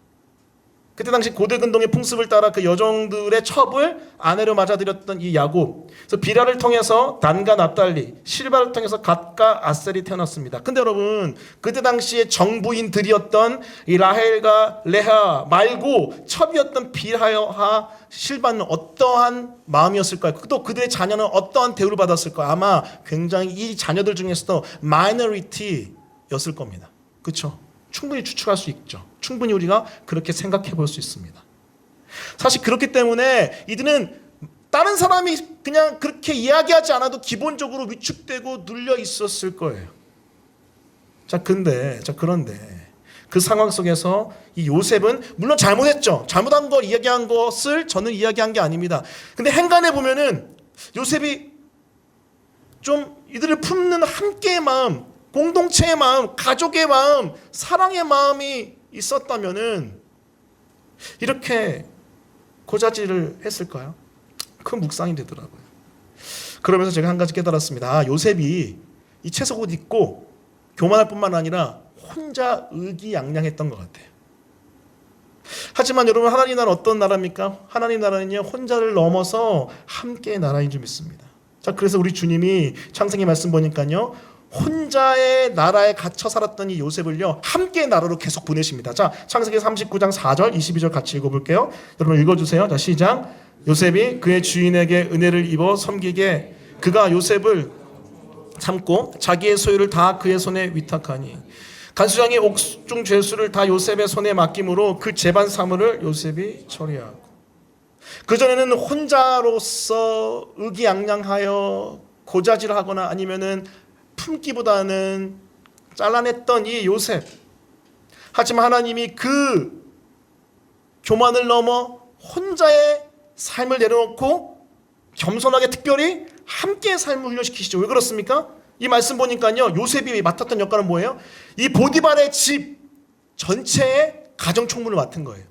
그때 당시 고대근동의 풍습을 따라 그 여종들의 첩을 아내로 맞아들였던 이 야곱. 그래서 빌하를 통해서 단과 납달리, 실바를 통해서 갓과 아셀이 태어났습니다. 근데 여러분 그때 당시에 정부인들이었던 이 라헬과 레아 말고 첩이었던 빌하와 실바는 어떠한 마음이었을까요? 또 그들의 자녀는 어떠한 대우를 받았을까요? 아마 굉장히 이 자녀들 중에서도 마이너리티였을 겁니다. 그렇죠? 충분히 추측할 수 있죠. 충분히 우리가 그렇게 생각해 볼 수 있습니다. 사실 그렇기 때문에 이들은 다른 사람이 그냥 그렇게 이야기하지 않아도 기본적으로 위축되고 눌려 있었을 거예요. 그런데 그 상황 속에서 이 요셉은 물론 잘못했죠. 잘못한 걸 이야기한 것을 저는 이야기한 게 아닙니다. 근데 행간에 보면은 요셉이 좀 이들을 품는 함께의 마음, 공동체의 마음, 가족의 마음, 사랑의 마음이 있었다면은 이렇게 고자질을 했을까요? 큰 묵상이 되더라고요. 그러면서 제가 한 가지 깨달았습니다. 요셉이 이 채석옷 입고 교만할 뿐만 아니라 혼자 의기양양했던 것 같아요. 하지만 여러분 하나님 나라는 어떤 나라입니까? 하나님 나라는요 혼자를 넘어서 함께의 나라인 줄 믿습니다. 자, 그래서 우리 주님이 창세기 말씀 보니까요 혼자의 나라에 갇혀 살았던 이 요셉을요 함께 나라로 계속 보내십니다. 자, 창세기 39장 4절 22절 같이 읽어볼게요. 여러분 읽어주세요. 자, 시작. 요셉이 그의 주인에게 은혜를 입어 섬기게 그가 요셉을 참고 자기의 소유를 다 그의 손에 위탁하니 간수장의 옥중 죄수를 다 요셉의 손에 맡김으로 그 재반 사물을 요셉이 처리하고 그전에는 혼자로서 의기양양하여 고자질하거나 아니면은 품기보다는 잘라냈던 이 요셉. 하지만 하나님이 그 교만을 넘어 혼자의 삶을 내려놓고 겸손하게 특별히 함께 삶을 훈련시키시죠. 왜 그렇습니까? 이 말씀 보니까요 요셉이 맡았던 역할은 뭐예요? 이 보디발의 집 전체의 가정 총무를 맡은 거예요.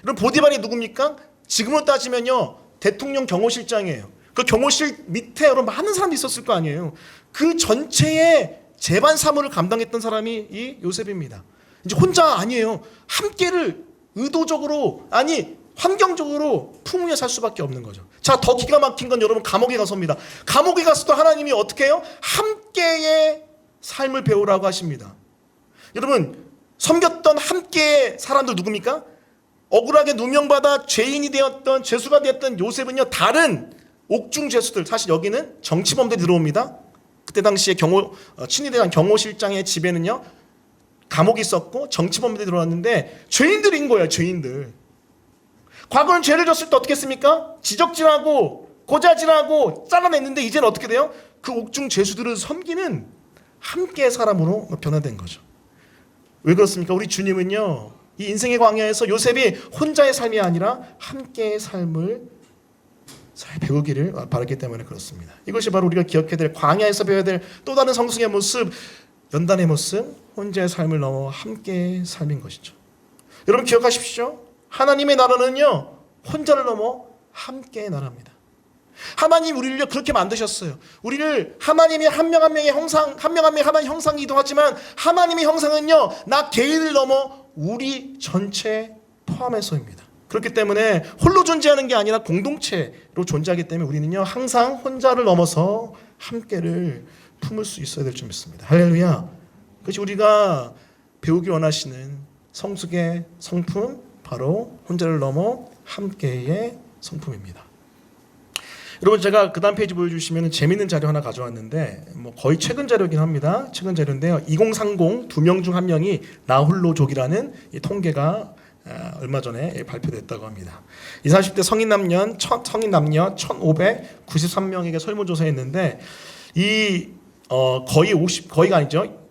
그럼 보디발이 누굽니까? 지금으로 따지면요 대통령 경호실장이에요. 그 경호실 밑에 여러분 많은 사람들이 있었을 거 아니에요. 그 전체의 재반 사무를 감당했던 사람이 이 요셉입니다. 이제 혼자 아니에요. 함께를 의도적으로 아니 환경적으로 품으며 살 수밖에 없는 거죠. 자, 더 기가 막힌 건 여러분 감옥에 가서입니다. 감옥에 가서도 하나님이 어떻게 해요? 함께의 삶을 배우라고 하십니다. 여러분 섬겼던 함께의 사람들 누굽니까? 억울하게 누명받아 죄인이 되었던 죄수가 되었던 요셉은요 다른 옥중 죄수들, 사실 여기는 정치범들이 들어옵니다. 그때 당시에 친위대장 경호실장의 집에는요 감옥이 있었고 정치범들이 들어왔는데 죄인들인 거예요. 죄인들. 과거는 죄를 졌을 때 어떻게 했습니까? 지적질하고 고자질하고 잘라냈는데 이제는 어떻게 돼요? 그 옥중 죄수들을 섬기는 함께의 사람으로 변화된 거죠. 왜 그렇습니까? 우리 주님은요 이 인생의 광야에서 요셉이 혼자의 삶이 아니라 함께의 삶을 잘 배우기를 바랐기 때문에 그렇습니다. 이것이 바로 우리가 기억해야 될 광야에서 배워야 될 또 다른 성숙의 모습, 연단의 모습, 혼자의 삶을 넘어 함께의 삶인 것이죠. 여러분 기억하십시오. 하나님의 나라는요 혼자를 넘어 함께의 나라입니다. 하나님 우리를 그렇게 만드셨어요. 우리를 하나님이 한 명 한 명의 형상, 한 명 한 명 하나님 형상이기도 하지만 하나님의 형상은요 나 개인을 넘어 우리 전체 포함해서입니다. 그렇기 때문에 홀로 존재하는 게 아니라 공동체로 존재하기 때문에 우리는요 항상 혼자를 넘어서 함께를 품을 수 있어야 될 줄 믿습니다. 할렐루야. 그것이 우리가 배우기 원하시는 성숙의 성품, 바로 혼자를 넘어 함께의 성품입니다. 여러분 제가 그 다음 페이지 보여주시면 재밌는 자료 하나 가져왔는데 뭐 거의 최근 자료긴 합니다. 최근 자료인데요. 2030 두 명 중 한 명이 나홀로족이라는 이 통계가 얼마 전에 발표됐다고 합니다. 20, 30대 성인 남녀 1,593명에게 설문조사했는데 이 거의가 아니죠.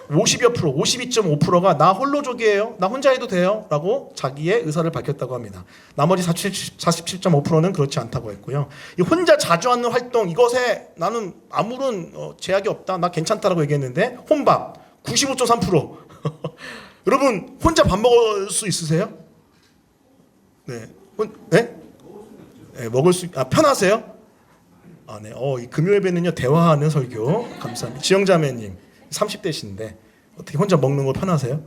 50여 프로, 52.5%가 나 홀로족이에요. 나 혼자 해도 돼요. 라고 자기의 의사를 밝혔다고 합니다. 나머지 47.5%는 그렇지 않다고 했고요. 이 혼자 자주 하는 활동, 이것에 나는 아무런 제약이 없다. 나 괜찮다라고 얘기했는데 혼밥 95.3%. 여러분 혼자 밥 먹을 수 있으세요? 네, 네? 네, 먹을 수 편하세요? 네. 이 금요 예배는요 대화하는 설교 감사합니다. 지영자매님 30대신데 어떻게 혼자 먹는 거 편하세요?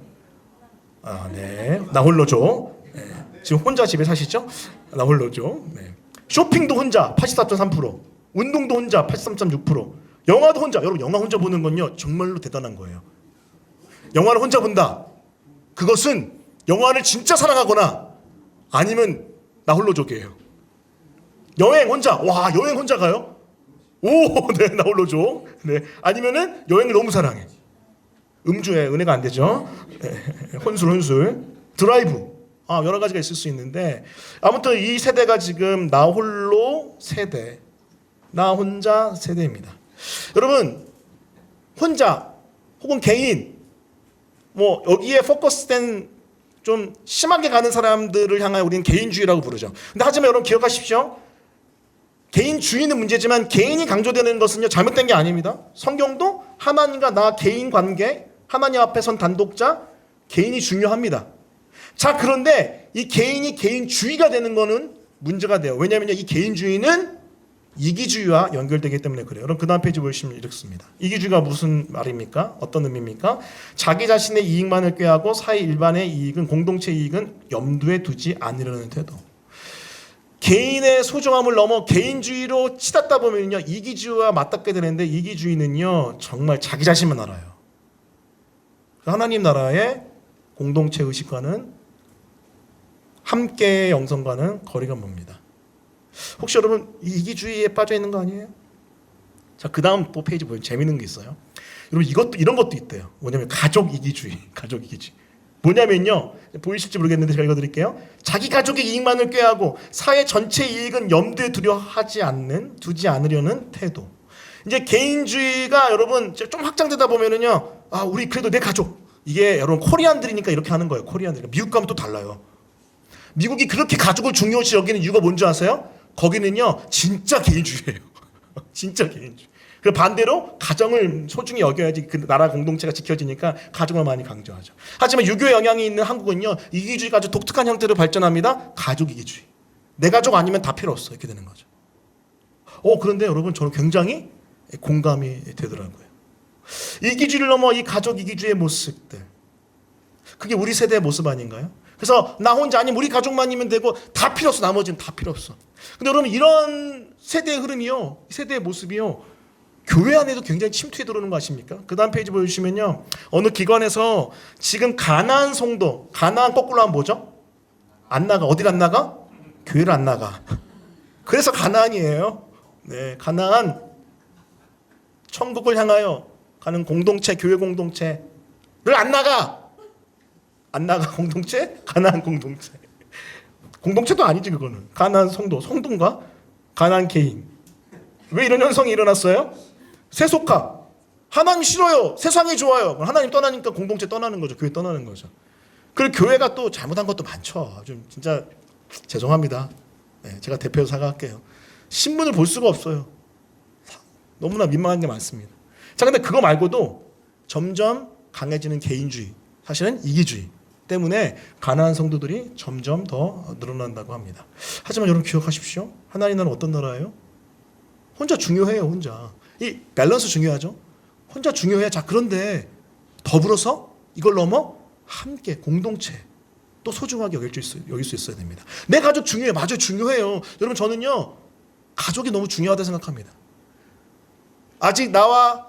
네. 나 홀로죠. 네. 지금 혼자 집에 사시죠? 나 홀로죠. 네. 쇼핑도 혼자 84.3%, 운동도 혼자 83.6%, 영화도 혼자. 여러분 영화 혼자 보는 건요 정말로 대단한 거예요. 영화를 혼자 본다. 그것은 영화를 진짜 사랑하거나 아니면 나 홀로족이에요. 여행 혼자. 와, 여행 혼자 가요? 오, 네, 나 홀로족. 네. 아니면은 여행을 너무 사랑해. 음주에 은혜가 안 되죠. 네. 혼술. 드라이브. 여러 가지가 있을 수 있는데 아무튼 이 세대가 지금 나 홀로 세대, 나 혼자 세대입니다. 여러분 혼자 혹은 개인 뭐 여기에 포커스된 좀 심하게 가는 사람들을 향하여 우리는 개인주의라고 부르죠. 근데 하지만 여러분 기억하십시오. 개인주의는 문제지만 개인이 강조되는 것은요 잘못된 게 아닙니다. 성경도 하나님과 나 개인 관계, 하나님 앞에 선 단독자, 개인이 중요합니다. 자, 그런데 이 개인이 개인주의가 되는 거는 문제가 돼요. 왜냐하면 이 개인주의는 이기주의와 연결되기 때문에 그래요. 그럼 그 다음 페이지 보시면 이렇습니다. 이기주의가 무슨 말입니까? 어떤 의미입니까? 자기 자신의 이익만을 꾀하고 사회 일반의 이익은, 공동체 이익은 염두에 두지 않으려는 태도. 개인의 소중함을 넘어 개인주의로 치닫다 보면요 이기주의와 맞닿게 되는데 이기주의는요 정말 자기 자신만 알아요. 하나님 나라의 공동체 의식과는 함께의 영성과는 거리가 멉니다. 혹시 여러분 이기주의에 빠져 있는 거 아니에요? 자, 그 다음 페이지 보면 재밌는 게 있어요. 여러분 이런 것도 있대요. 뭐냐면 가족 이기주의. 뭐냐면요 보이실지 모르겠는데 제가 읽어드릴게요. 자기 가족의 이익만을 꾀하고 사회 전체 이익은 염두에 두지 않으려는 태도. 이제 개인주의가 여러분 좀 확장되다 보면은요 우리 그래도 내 가족. 이게 여러분 코리안들이니까 이렇게 하는 거예요. 코리안들. 미국 가면 또 달라요. 미국이 그렇게 가족을 중요시 여기는 이유가 뭔지 아세요? 거기는요 진짜 개인주의예요. 진짜 개인주의. 그 반대로 가정을 소중히 여겨야지 그 나라 공동체가 지켜지니까 가족을 많이 강조하죠. 하지만 유교의 영향이 있는 한국은요 이기주의가 아주 독특한 형태로 발전합니다. 가족 이기주의. 내 가족 아니면 다 필요 없어. 이렇게 되는 거죠. 그런데 여러분 저는 굉장히 공감이 되더라고요. 이기주의를 넘어 이 가족 이기주의의 모습들. 그게 우리 세대의 모습 아닌가요? 그래서 나 혼자 아니면 우리 가족만이면 되고 다 필요 없어. 나머지는 다 필요 없어. 근데 여러분 이런 세대의 흐름이요. 세대의 모습이요. 교회 안에도 굉장히 침투해 들어오는 거 아십니까? 그 다음 페이지 보여주시면요. 어느 기관에서 지금 가나안 성도, 가나안 거꾸로 하면 뭐죠? 안 나가. 어디를 안 나가? 교회를 안 나가. 그래서 가나안이에요. 네, 가나안. 천국을 향하여 가는 공동체, 교회 공동체를 안 나가. 안 나가 공동체? 가나안 공동체. 공동체도 아니지 그거는. 가나안 성도인가? 가나안 개인. 왜 이런 현상이 일어났어요? 세속화. 하나님 싫어요. 세상이 좋아요. 하나님 떠나니까 공동체 떠나는 거죠. 교회 떠나는 거죠. 그리고 교회가 또 잘못한 것도 많죠. 좀 진짜 죄송합니다. 네, 제가 대표로 사과할게요. 신문을 볼 수가 없어요. 너무나 민망한 게 많습니다. 자, 근데 그거 말고도 점점 강해지는 개인주의, 사실은 이기주의 때문에 가나안 성도들이 점점 더 늘어난다고 합니다. 하지만 여러분 기억하십시오. 하나님 나라는 어떤 나라예요? 혼자 중요해요. 혼자. 이 밸런스 중요하죠. 혼자 중요해. 자, 그런데 더불어서 이걸 넘어 함께 공동체 또 소중하게 여길 수 있어야 됩니다. 내 가족 중요해요. 맞아요. 중요해요. 여러분 저는요 가족이 너무 중요하다 생각합니다. 아직 나와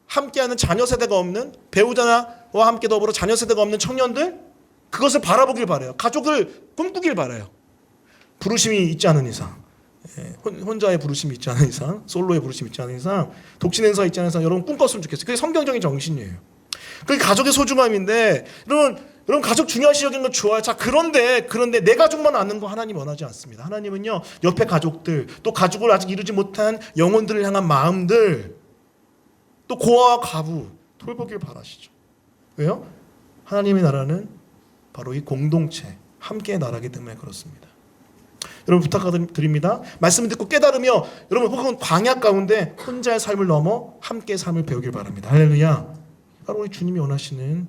함께하는 자녀 세대가 없는, 배우자와 함께 더불어 자녀 세대가 없는 청년들, 그것을 바라보길 바라요. 가족을 꿈꾸길 바라요. 부르심이 있지 않은 이상, 혼자의 부르심이 있지 않은 이상, 솔로의 부르심이 있지 않은 이상, 독신 행사가 있지 않은 이상 여러분 꿈꿨으면 좋겠어요. 그게 성경적인 정신이에요. 그게 가족의 소중함인데 여러분 가족 중요시 여기는 거 좋아요. 자, 그런데 내 가족만 아는 거 하나님 원하지 않습니다. 하나님은요 옆에 가족들, 또 가족을 아직 이루지 못한 영혼들을 향한 마음들, 또 고아와 과부 돌보길 바라시죠. 왜요? 하나님의 나라는 바로 이 공동체, 함께의 나라이기 때문에 그렇습니다. 여러분 부탁드립니다. 말씀을 듣고 깨달으며 여러분 혹은 광야 가운데 혼자의 삶을 넘어 함께의 삶을 배우길 바랍니다. 할렐루야. 바로 우리 주님이 원하시는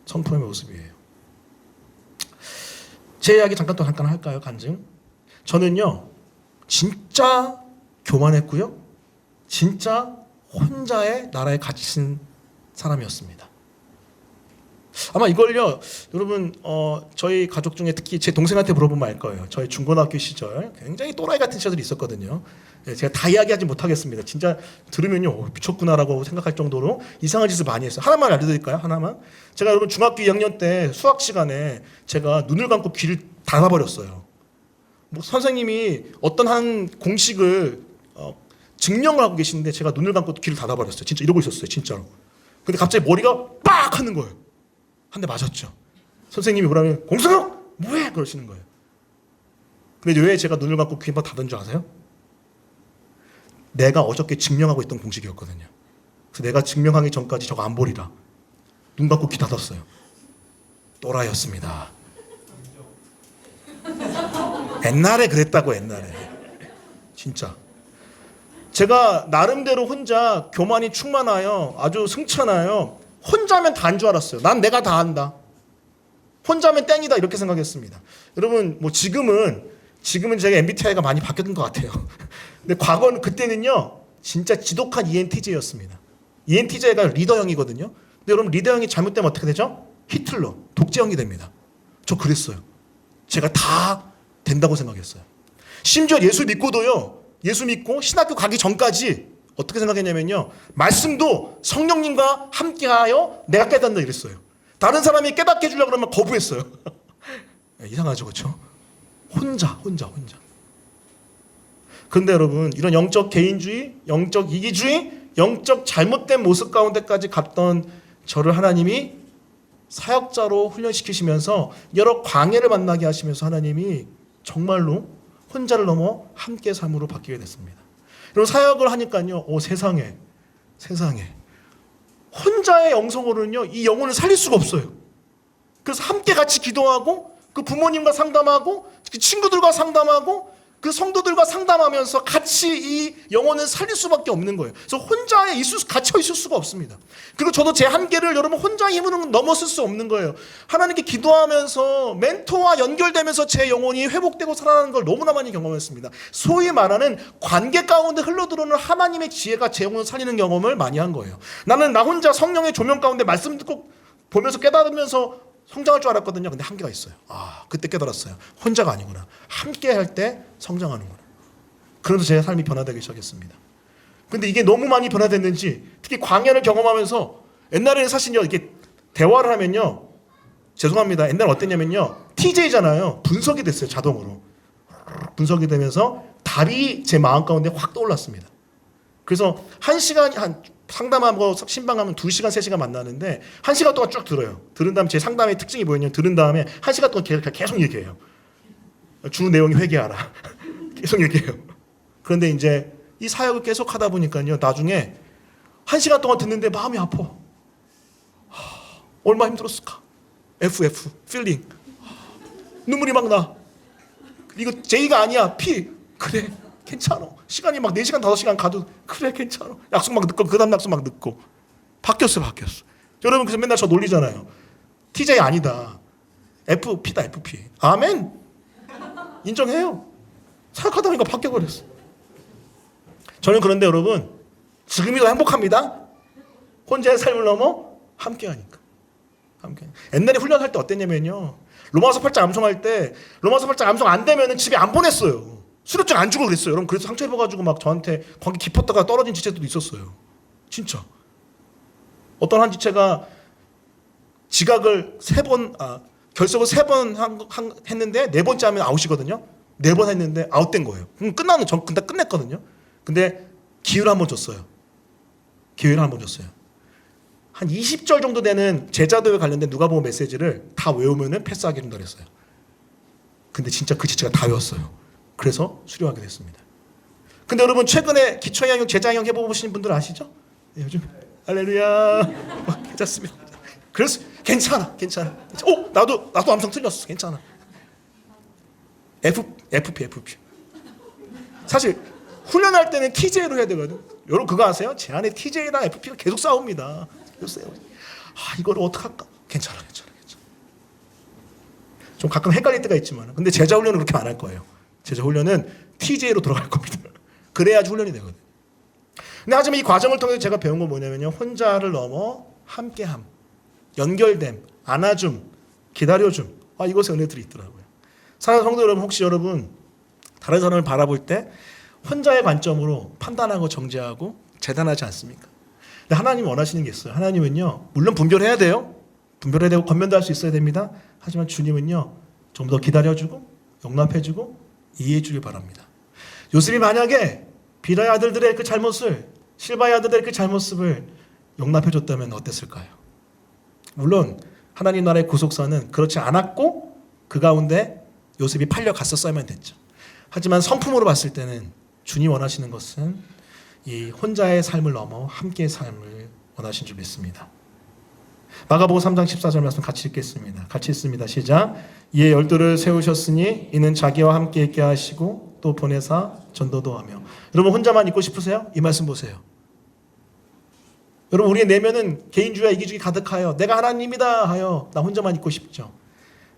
성품의 모습이에요. 제 이야기 잠깐 할까요? 간증. 저는요 진짜 교만했고요, 진짜 혼자의 나라에 갇힌 사람이었습니다. 아마 이걸요 여러분 저희 가족 중에 특히 제 동생한테 물어보면 알 거예요. 저희 중고등학교 시절 굉장히 또라이 같은 시절이 있었거든요. 제가 다 이야기하지 못하겠습니다. 진짜 들으면요 미쳤구나라고 생각할 정도로 이상한 짓을 많이 했어요. 하나만 알려드릴까요? 하나만. 제가 여러분 중학교 2학년 때 수학 시간에 제가 눈을 감고 귀를 닫아버렸어요. 뭐 선생님이 어떤 한 공식을 증명을 하고 계시는데 제가 눈을 감고 귀를 닫아버렸어요. 진짜 이러고 있었어요. 진짜로. 근데 갑자기 머리가 빡 하는 거예요. 한 대 맞았죠. 선생님이 뭐라면 공승욱 뭐해 그러시는 거예요. 근데 왜 제가 눈을 감고 귀만 닫은 줄 아세요? 내가 어저께 증명하고 있던 공식이었거든요. 그래서 내가 증명하기 전까지 저거 안 보리라 눈 감고 귀 닫았어요. 또라이였습니다. 옛날에 그랬다고. 옛날에 진짜 제가 나름대로 혼자 교만이 충만하여 아주 승천하여 혼자면 다인 줄 알았어요. 난 내가 다 안다. 혼자면 땡이다 이렇게 생각했습니다. 여러분 뭐 지금은 제가 MBTI가 많이 바뀌었던 것 같아요. 근데 과거는 그때는요 진짜 지독한 ENTJ였습니다. ENTJ가 리더형이거든요. 근데 여러분 리더형이 잘못되면 어떻게 되죠? 히틀러, 독재형이 됩니다. 저 그랬어요. 제가 다 된다고 생각했어요. 심지어 예수 믿고도요. 예수 믿고 신학교 가기 전까지 어떻게 생각했냐면요. 말씀도 성령님과 함께하여 내가 깨닫는다 이랬어요. 다른 사람이 깨닫게 해주려고 그러면 거부했어요. 이상하죠, 그렇죠? 혼자. 그런데 여러분 이런 영적 개인주의, 영적 이기주의, 영적 잘못된 모습 가운데까지 갔던 저를 하나님이 사역자로 훈련시키시면서 여러 광해를 만나게 하시면서 하나님이 정말로 혼자를 넘어 함께 삶으로 바뀌게 됐습니다. 그리고 사역을 하니까요, 세상에 혼자의 영성으로는요 이 영혼을 살릴 수가 없어요. 그래서 함께 같이 기도하고 그 부모님과 상담하고 그 친구들과 상담하고 그 성도들과 상담하면서 같이 이 영혼을 살릴 수밖에 없는 거예요. 그래서 혼자에 갇혀 있을 수가 없습니다. 그리고 저도 제 한계를 여러분 혼자의 힘으로는 넘어설 수 없는 거예요. 하나님께 기도하면서 멘토와 연결되면서 제 영혼이 회복되고 살아나는 걸 너무나 많이 경험했습니다. 소위 말하는 관계 가운데 흘러들어오는 하나님의 지혜가 제 영혼을 살리는 경험을 많이 한 거예요. 나는 나 혼자 성령의 조명 가운데 말씀 듣고 보면서 깨달으면서 성장할 줄 알았거든요. 근데 한계가 있어요. 그때 깨달았어요. 혼자가 아니구나. 함께 할 때 성장하는구나. 그러면서 제 삶이 변화되기 시작했습니다. 근데 이게 너무 많이 변화됐는지 특히 광야를 경험하면서 옛날에는 사실요 이렇게 대화를 하면요 죄송합니다. 옛날에 어땠냐면요 TJ잖아요. 분석이 됐어요. 자동으로. 분석이 되면서 답이 제 마음 가운데 확 떠올랐습니다. 그래서 상담하고 신방하면 2시간, 3시간 만나는데 1시간 동안 쭉 들어요. 들은 다음에 제 상담의 특징이 뭐였냐면 들은 다음에 1시간 동안 계속 얘기해요. 주 내용이 회개하라. 계속 얘기해요. 그런데 이제 이 사역을 계속 하다 보니까요. 나중에 1시간 동안 듣는데 마음이 아파. 얼마나 힘들었을까. FF, 필링. 눈물이 막 나. 이거 J가 아니야. P. 그래. 괜찮아. 시간이 막 4시간, 5시간 가도 그래 괜찮아. 약속 막 늦고 그 다음 약속 막 늦고. 바뀌었어. 여러분 그래서 맨날 저 놀리잖아요. TJ 아니다. FP다 FP. 아멘. 인정해요. 사역하다 보니까 바뀌어버렸어. 저는 그런데 여러분 지금이 더 행복합니다. 혼자의 삶을 넘어 함께하니까. 옛날에 훈련할 때 어땠냐면요. 로마서 8장 암송할 때 로마서 8장 암송 안 되면 집에 안 보냈어요. 수료증 안 주고 그랬어요. 여러분 그래서 상처 입어가지고 막 저한테 관계 깊었다가 떨어진 지체들도 있었어요. 진짜. 어떤 한 지체가 지각을 결석을 3번 했는데 4번째 하면 아웃이거든요. 4번 했는데 아웃된 거예요. 그럼 전 근데 끝냈거든요. 근데 기회를 한 번 줬어요. 한 20절 정도 되는 제자도에 관련된 누가복음 메시지를 다 외우면은 패스하기 된다 그랬어요. 근데 진짜 그 지체가 다 외웠어요. 그래서 수료하게 됐습니다. 근데 여러분 최근에 기초양육, 제자양 해보신 분들 아시죠? 요즘 할렐루야 괜찮습니다. 그래서 괜찮아. 나도 암송 틀렸어. 괜찮아. FP. 사실 훈련할 때는 TJ로 해야 되거든. 여러분 그거 아세요? 제 안에 TJ랑 FP가 계속 싸웁니다. 이거를 어떡할까? 괜찮아. 좀 가끔 헷갈릴 때가 있지만 근데 제자 훈련은 그렇게 안 할 거예요. 제자 훈련은 TJ로 들어갈 겁니다. 그래야지 훈련이 되거든요. 근데 하지만 이 과정을 통해서 제가 배운 건 뭐냐면요. 혼자를 넘어 함께함, 연결됨, 안아줌, 기다려줌. 이것에 은혜들이 있더라고요. 사랑하는 성도 여러분, 혹시 여러분 다른 사람을 바라볼 때 혼자의 관점으로 판단하고 정죄하고 재단하지 않습니까? 근데 하나님이 원하시는 게 있어요. 하나님은요, 물론 분별해야 돼요. 분별해야 되고 권면도 할 수 있어야 됩니다. 하지만 주님은요, 좀 더 기다려주고 용납해주고 이해해주길 바랍니다. 요셉이 만약에 비라의 아들들의 그 잘못을, 실바의 아들들의 그 잘못을 용납해줬다면 어땠을까요? 물론 하나님 나라의 구속사는 그렇지 않았고 그 가운데 요셉이 팔려갔었어야만 됐죠. 하지만 성품으로 봤을 때는 주님 원하시는 것은 이 혼자의 삶을 넘어 함께의 삶을 원하신 줄 믿습니다. 마가복음 3장 14절 말씀 같이 읽겠습니다. 같이 읽습니다. 시작. 이에 12를 세우셨으니 이는 자기와 함께 있게 하시고 또 보내사 전도도 하며. 여러분 혼자만 있고 싶으세요? 이 말씀 보세요. 여러분 우리의 내면은 개인주의와 이기주의 가득하여 내가 하나님이다 하여 나 혼자만 있고 싶죠.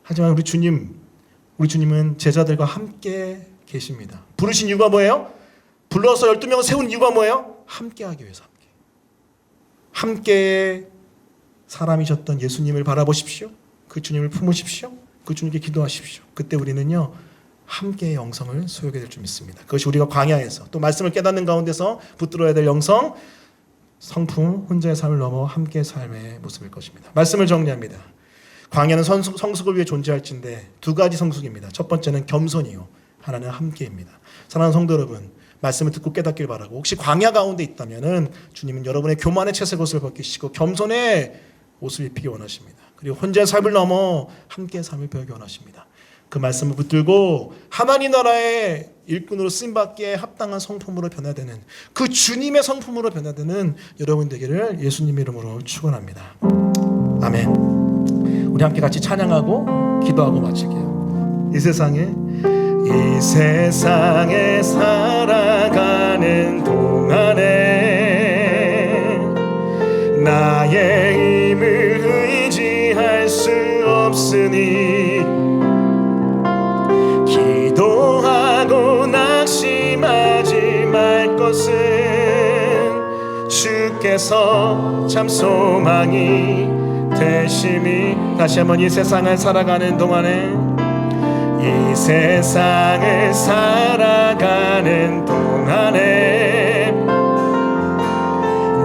하지만 우리 주님은 제자들과 함께 계십니다. 부르신 이유가 뭐예요? 불러서 12명을 세운 이유가 뭐예요? 함께 하기 위해서. 함께 사람이셨던 예수님을 바라보십시오. 그 주님을 품으십시오. 그 주님께 기도하십시오. 그때 우리는요 함께의 영성을 소유하게 될 줄 믿습니다. 그것이 우리가 광야에서 또 말씀을 깨닫는 가운데서 붙들어야 될 영성, 성품, 혼자의 삶을 넘어 함께의 삶의 모습일 것입니다. 말씀을 정리합니다. 광야는 성숙을 위해 존재할진데 두 가지 성숙입니다. 첫 번째는 겸손이요, 하나는 함께입니다. 사랑하는 성도 여러분, 말씀을 듣고 깨닫길 바라고, 혹시 광야 가운데 있다면은 주님은 여러분의 교만의 채색 옷을 벗기시고 겸손의 옷을 입히기 원하십니다. 그리고 혼자의 삶을 넘어 함께의 삶을 배우기 원하십니다. 그 말씀을 붙들고 하나님 나라의 일꾼으로 쓰임받기에 합당한 성품으로 변화되는, 그 주님의 성품으로 변화되는 여러분 되기를 예수님 이름으로 축원합니다. 아멘. 우리 함께 같이 찬양하고 기도하고 마칠게요. 이 세상에 살아가는 동안에 나의 힘을 의지할 수 없으니 기도하고 낙심하지 말 것은 주께서 참 소망이 되심이. 다시 한번 이 세상을 살아가는 동안에 이 세상을 살아가는 동안에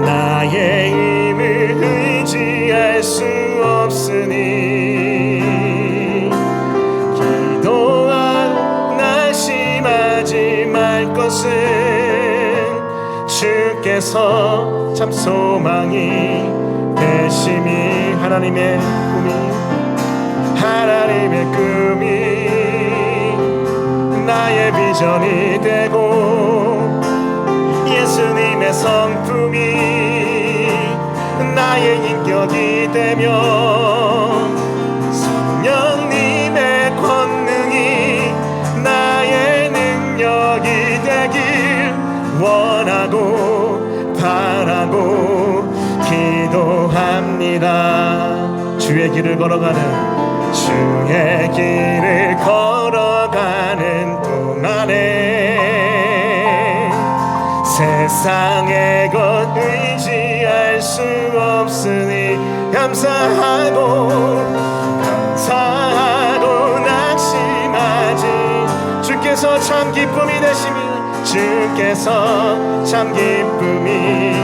나의 힘을 의지할 수 없으니 기도하고 낙심하지 말 것은 주께서 참 소망이 되심이. 하나님의 꿈이 나의 비전이 되고 예수님의 성품이 나의 인격이 되며 성령님의 권능이 나의 능력이 되길 원하고 바라고 기도합니다. 주의 길을 걸어가는 동안에 세상의 것 의지할 수 없으니 감사하고 낙심하지. 주께서 참 기쁨이 되시며 주께서 참 기쁨이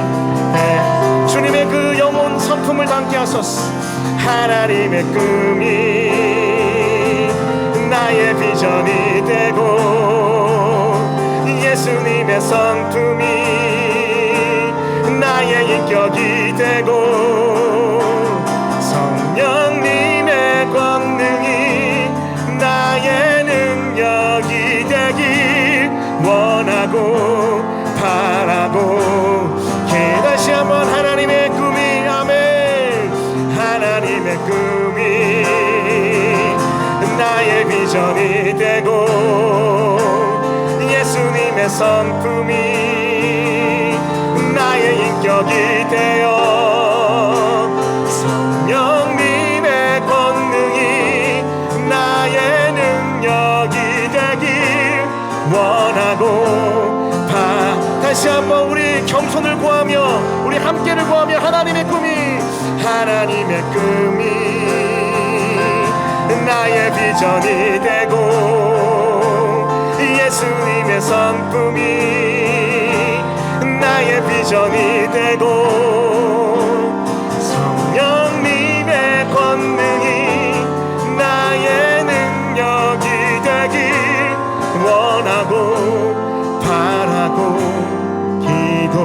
주님의 그 영혼 성품을 담게 하소서. 하나님의 꿈이 나의 비전이 되고 예수님의 성품이 나의 인격이 되고 성령님의 권능이 나의 능력이 되길 원하고 바라고. 다시 한번 하나님의 꿈이, 아멘. 하나님의 꿈이 나의 비전이 되고 예수님의 성품이 나의 인격이 되어 성령님의 권능이 나의 다시 한번 우리 겸손을 구하며 우리 함께를 구하며 하나님의 꿈이 나의 비전이 되고 예수님의 성품이 나의 비전이 되고 성령님의 권능이 나의 능력이 되길 원하고 바라고 기도.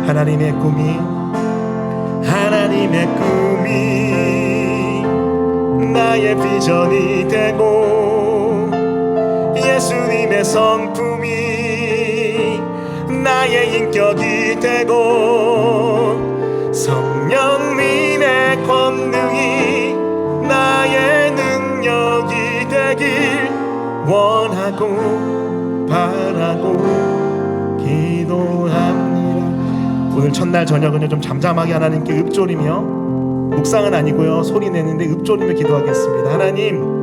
하나님의 꿈이 나의 비전이 되고 예수님의 성품이 나의 인격이 되고 성령님의 권능이 나의 능력이 되길 원하고 바라고 기도합니다. 오늘 첫날 저녁은요 좀 잠잠하게 하나님께 읊조리며, 묵상은 아니고요 소리 내는데 읊조리며 기도하겠습니다. 하나님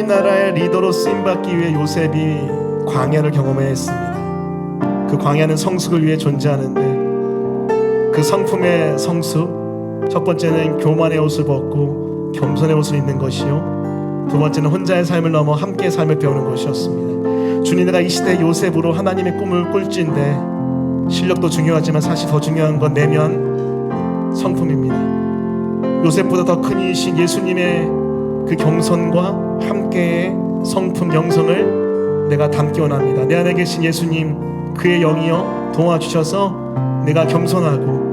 나라의 리더로 쓰임받기 위해 요셉이 광야를 경험해야 했습니다. 그 광야는 성숙을 위해 존재하는데 그 성품의 성숙, 첫 번째는 교만의 옷을 벗고 겸손의 옷을 입는 것이요, 두 번째는 혼자의 삶을 넘어 함께의 삶을 배우는 것이었습니다. 주님, 내가 이 시대 요셉으로 하나님의 꿈을 꿀지인데 실력도 중요하지만 사실 더 중요한 건 내면 성품입니다. 요셉보다 더 큰 이이신 예수님의 그 겸손과 함께의 성품 영성을 내가 담기 원합니다. 내 안에 계신 예수님, 그의 영이여 도와주셔서 내가 겸손하고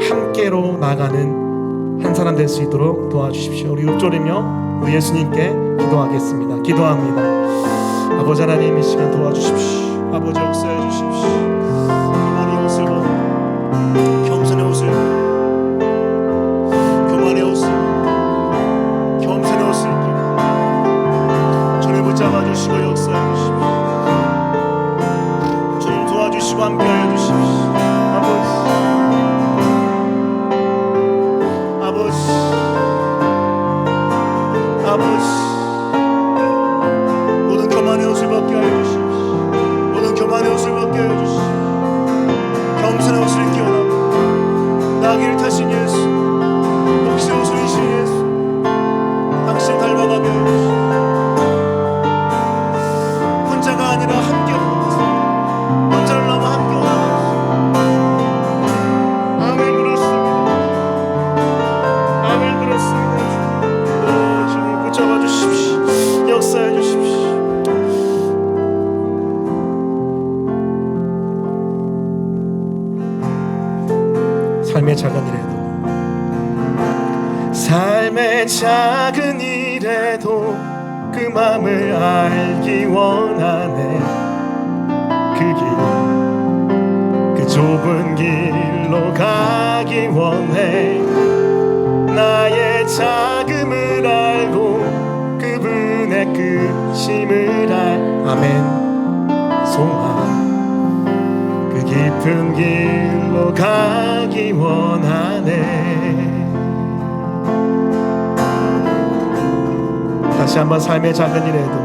함께로 나가는 한 사람 될 수 있도록 도와주십시오. 우리 읊조리며 우리 예수님께 기도하겠습니다. 기도합니다. 아버지 하나님, 이 시간 도와주십시오. 아버지 역사해 주십시오. 교만의 옷을 벗고 겸손의 옷을, 교만의 옷을, 겸손의 옷을 입고 주님 붙잡아 주시고 역사해 주십시오. 주님 도와주시고 함께하여 주십시오. 아버지, 모든 교만의 옷을 벗게 하여 주십시오. 모든 교만의 옷을 벗게 하여 주십시오. 겸손의 옷을 입게 원합니다. 나귀를 타신 예수, 목시 옷을 입으신 예수, 당신 닮아가게 하여 주십시오. 혼자가 아니라 함께 원하세요. 혼자를 넘어 함께 원하세요. 아멘. 그렇습니다. 아멘. 그렇습니다. 주님 붙잡아 주십시오. 역사해 주십시오. 삶의 작은 일에도, 삶의 작은 일에도 그 마음을 알기 원하네. 그 좁은 길로 가기 원해. 나의 작음을 알고 그분의 크심을 아멘. 소망 그 깊은 길로 가기 원하네. 다시 한번 삶의 작은 일에도,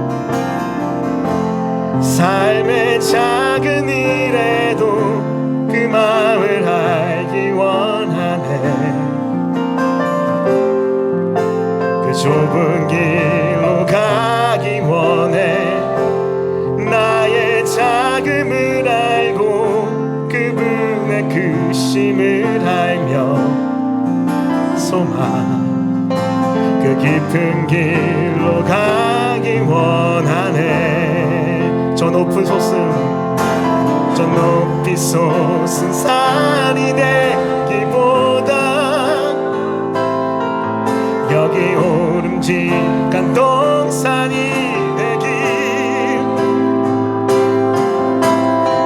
삶의 작은 일에도 그 마음을 알기 원하네. 그 좁은 길로 가기 원해. 나의 작음을 알고 그분의 크심을 알며 소망 그 깊은 길로 가기 원하네. 저 높이 솟은 산이 되기보다 여기 오름직한 동산이 되길.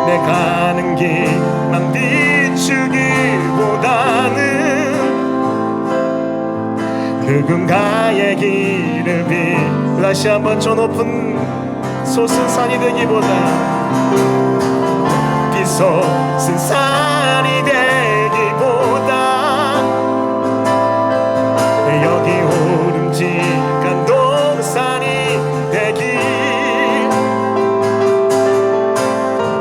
내 가는 길만 비추기보다는 누군가의 길을 다시 한번 저 높은 솟은 산이 되기보다 비솟은 산이 되기보다 여기 오름직한 동산이 되길.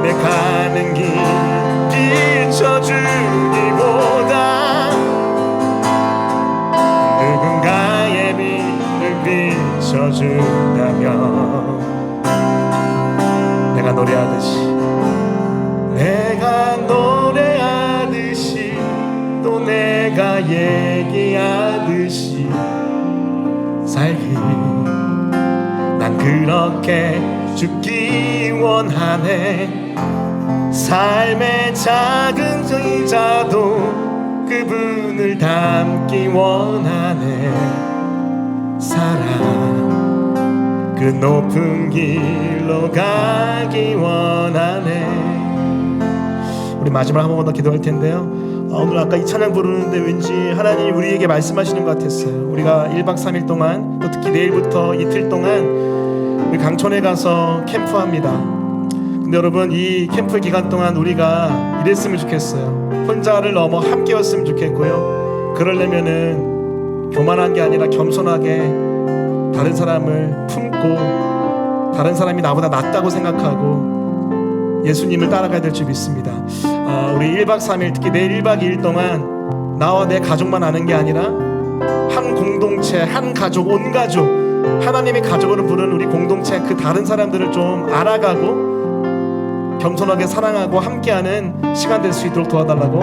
내 가는 길 비춰주기보다 누군가의 빛을 비춰준다면 내가 노래하듯이 또 내가 얘기하듯이 살기 난 그렇게 죽기 원하네. 삶의 작은 의자도 그분을 닮기 원하네. 사랑 그 높은 길로 가기 원하네. 우리 마지막 한 번만 더 기도할 텐데요. 오늘 아까 이 찬양 부르는데 왠지 하나님이 우리에게 말씀하시는 것 같았어요. 우리가 1박 3일 동안 또 특히 내일부터 이틀 동안 우리 강촌에 가서 캠프합니다. 근데 여러분 이 캠프 기간 동안 우리가 이랬으면 좋겠어요. 혼자를 넘어 함께였으면 좋겠고요. 그러려면은 교만한 게 아니라 겸손하게 다른 사람을 품고 다른 사람이 나보다 낫다고 생각하고 예수님을 따라가야 될 줄 믿습니다. 우리 1박 3일 특히 내일 1박 2일 동안 나와 내 가족만 아는 게 아니라 한 공동체, 한 가족, 온 가족, 하나님의 가족으로 부르는 우리 공동체 그 다른 사람들을 좀 알아가고 겸손하게 사랑하고 함께하는 시간 될 수 있도록 도와달라고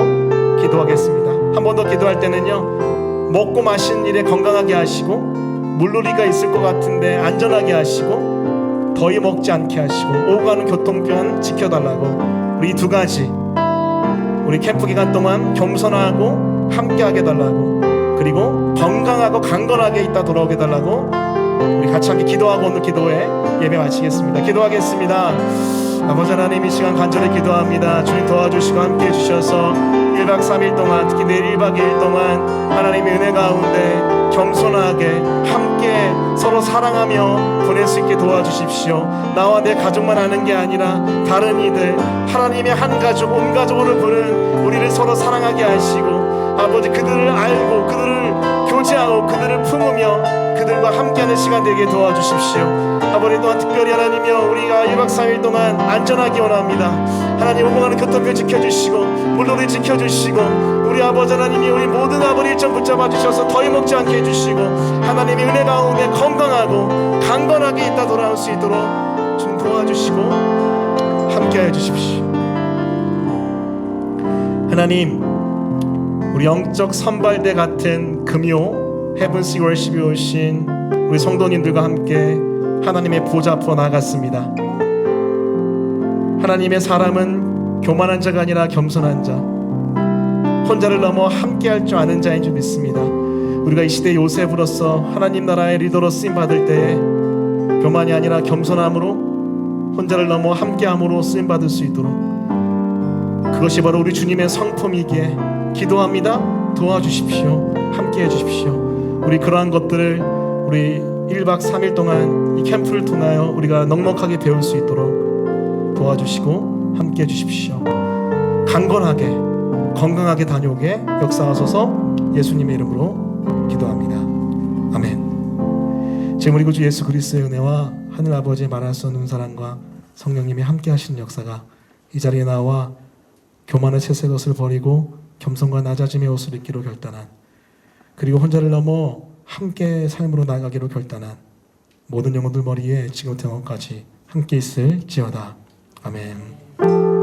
기도하겠습니다. 한 번 더 기도할 때는요, 먹고 마시는 일에 건강하게 하시고 물놀이가 있을 것 같은데 안전하게 하시고 더위 먹지 않게 하시고 오고 가는 교통편 지켜달라고 우리 두 가지 우리 캠프 기간 동안 겸손하고 함께하게 달라고 그리고 건강하고 강건하게 있다 돌아오게 달라고 우리 같이 함께 기도하고 오늘 기도회 예배 마치겠습니다. 기도하겠습니다. 아버지 하나님 이 시간 간절히 기도합니다. 주님 도와주시고 함께해 주셔서 1박 3일 동안 특히 내일 1박 2일 동안 하나님의 은혜 가운데 겸손하게 함께 서로 사랑하며 보낼 수 있게 도와주십시오. 나와 내 가족만 아는 게 아니라 다른 이들 하나님의 한 가족 온 가족으로 부른 우리를 서로 사랑하게 하시고 아버지 그들을 알고 그들을 교제하고 그들을 품으며 그들과 함께하는 시간 되게 도와주십시오. 아버지 또한 특별히 하나님이여 우리가 1박 3일 동안 안전하기 원합니다. 하나님 오고 가는 교통편 지켜주시고 물놀이 지켜주시고 우리 아버지 하나님이 우리 모든 아버지 일정 붙잡아 주셔서 더위 먹지 않게 해주시고 하나님의 은혜 가운데 건강하고 강건하게 있다 돌아올 수 있도록 좀 도와주시고 함께해 주십시오. 하나님 우리 영적 선발대 같은 금요 헤븐시 월십에 오신 우리 성도님들과 함께 하나님의 보좌 앞으로 나아갔습니다. 하나님의 사람은 교만한 자가 아니라 겸손한 자 혼자를 넘어 함께할 줄 아는 자인 줄 믿습니다. 우리가 이 시대 요셉으로서 하나님 나라의 리더로 쓰임받을 때에 교만이 아니라 겸손함으로 혼자를 넘어 함께함으로 쓰임받을 수 있도록 그것이 바로 우리 주님의 성품이기에 기도합니다. 도와주십시오. 함께해 주십시오. 우리 그러한 것들을 우리 1박 3일 동안 이 캠프를 통하여 우리가 넉넉하게 배울 수 있도록 도와주시고 함께해 주십시오. 강건하게 건강하게 다녀오게 역사하소서. 예수님의 이름으로 기도합니다. 아멘. 지금 우리 구주 예수 그리스도의 은혜와 하늘 아버지의 말할 수 없는 사랑과 성령님이 함께 하시는 역사가 이 자리에 나와 교만의 채색 옷을 버리고 겸손과 낮아짐의 옷을 입기로 결단한 그리고 혼자를 넘어 함께 삶으로 나아가기로 결단한 모든 영혼들 머리에 지금부터 영원까지 함께 있을지어다. 아멘.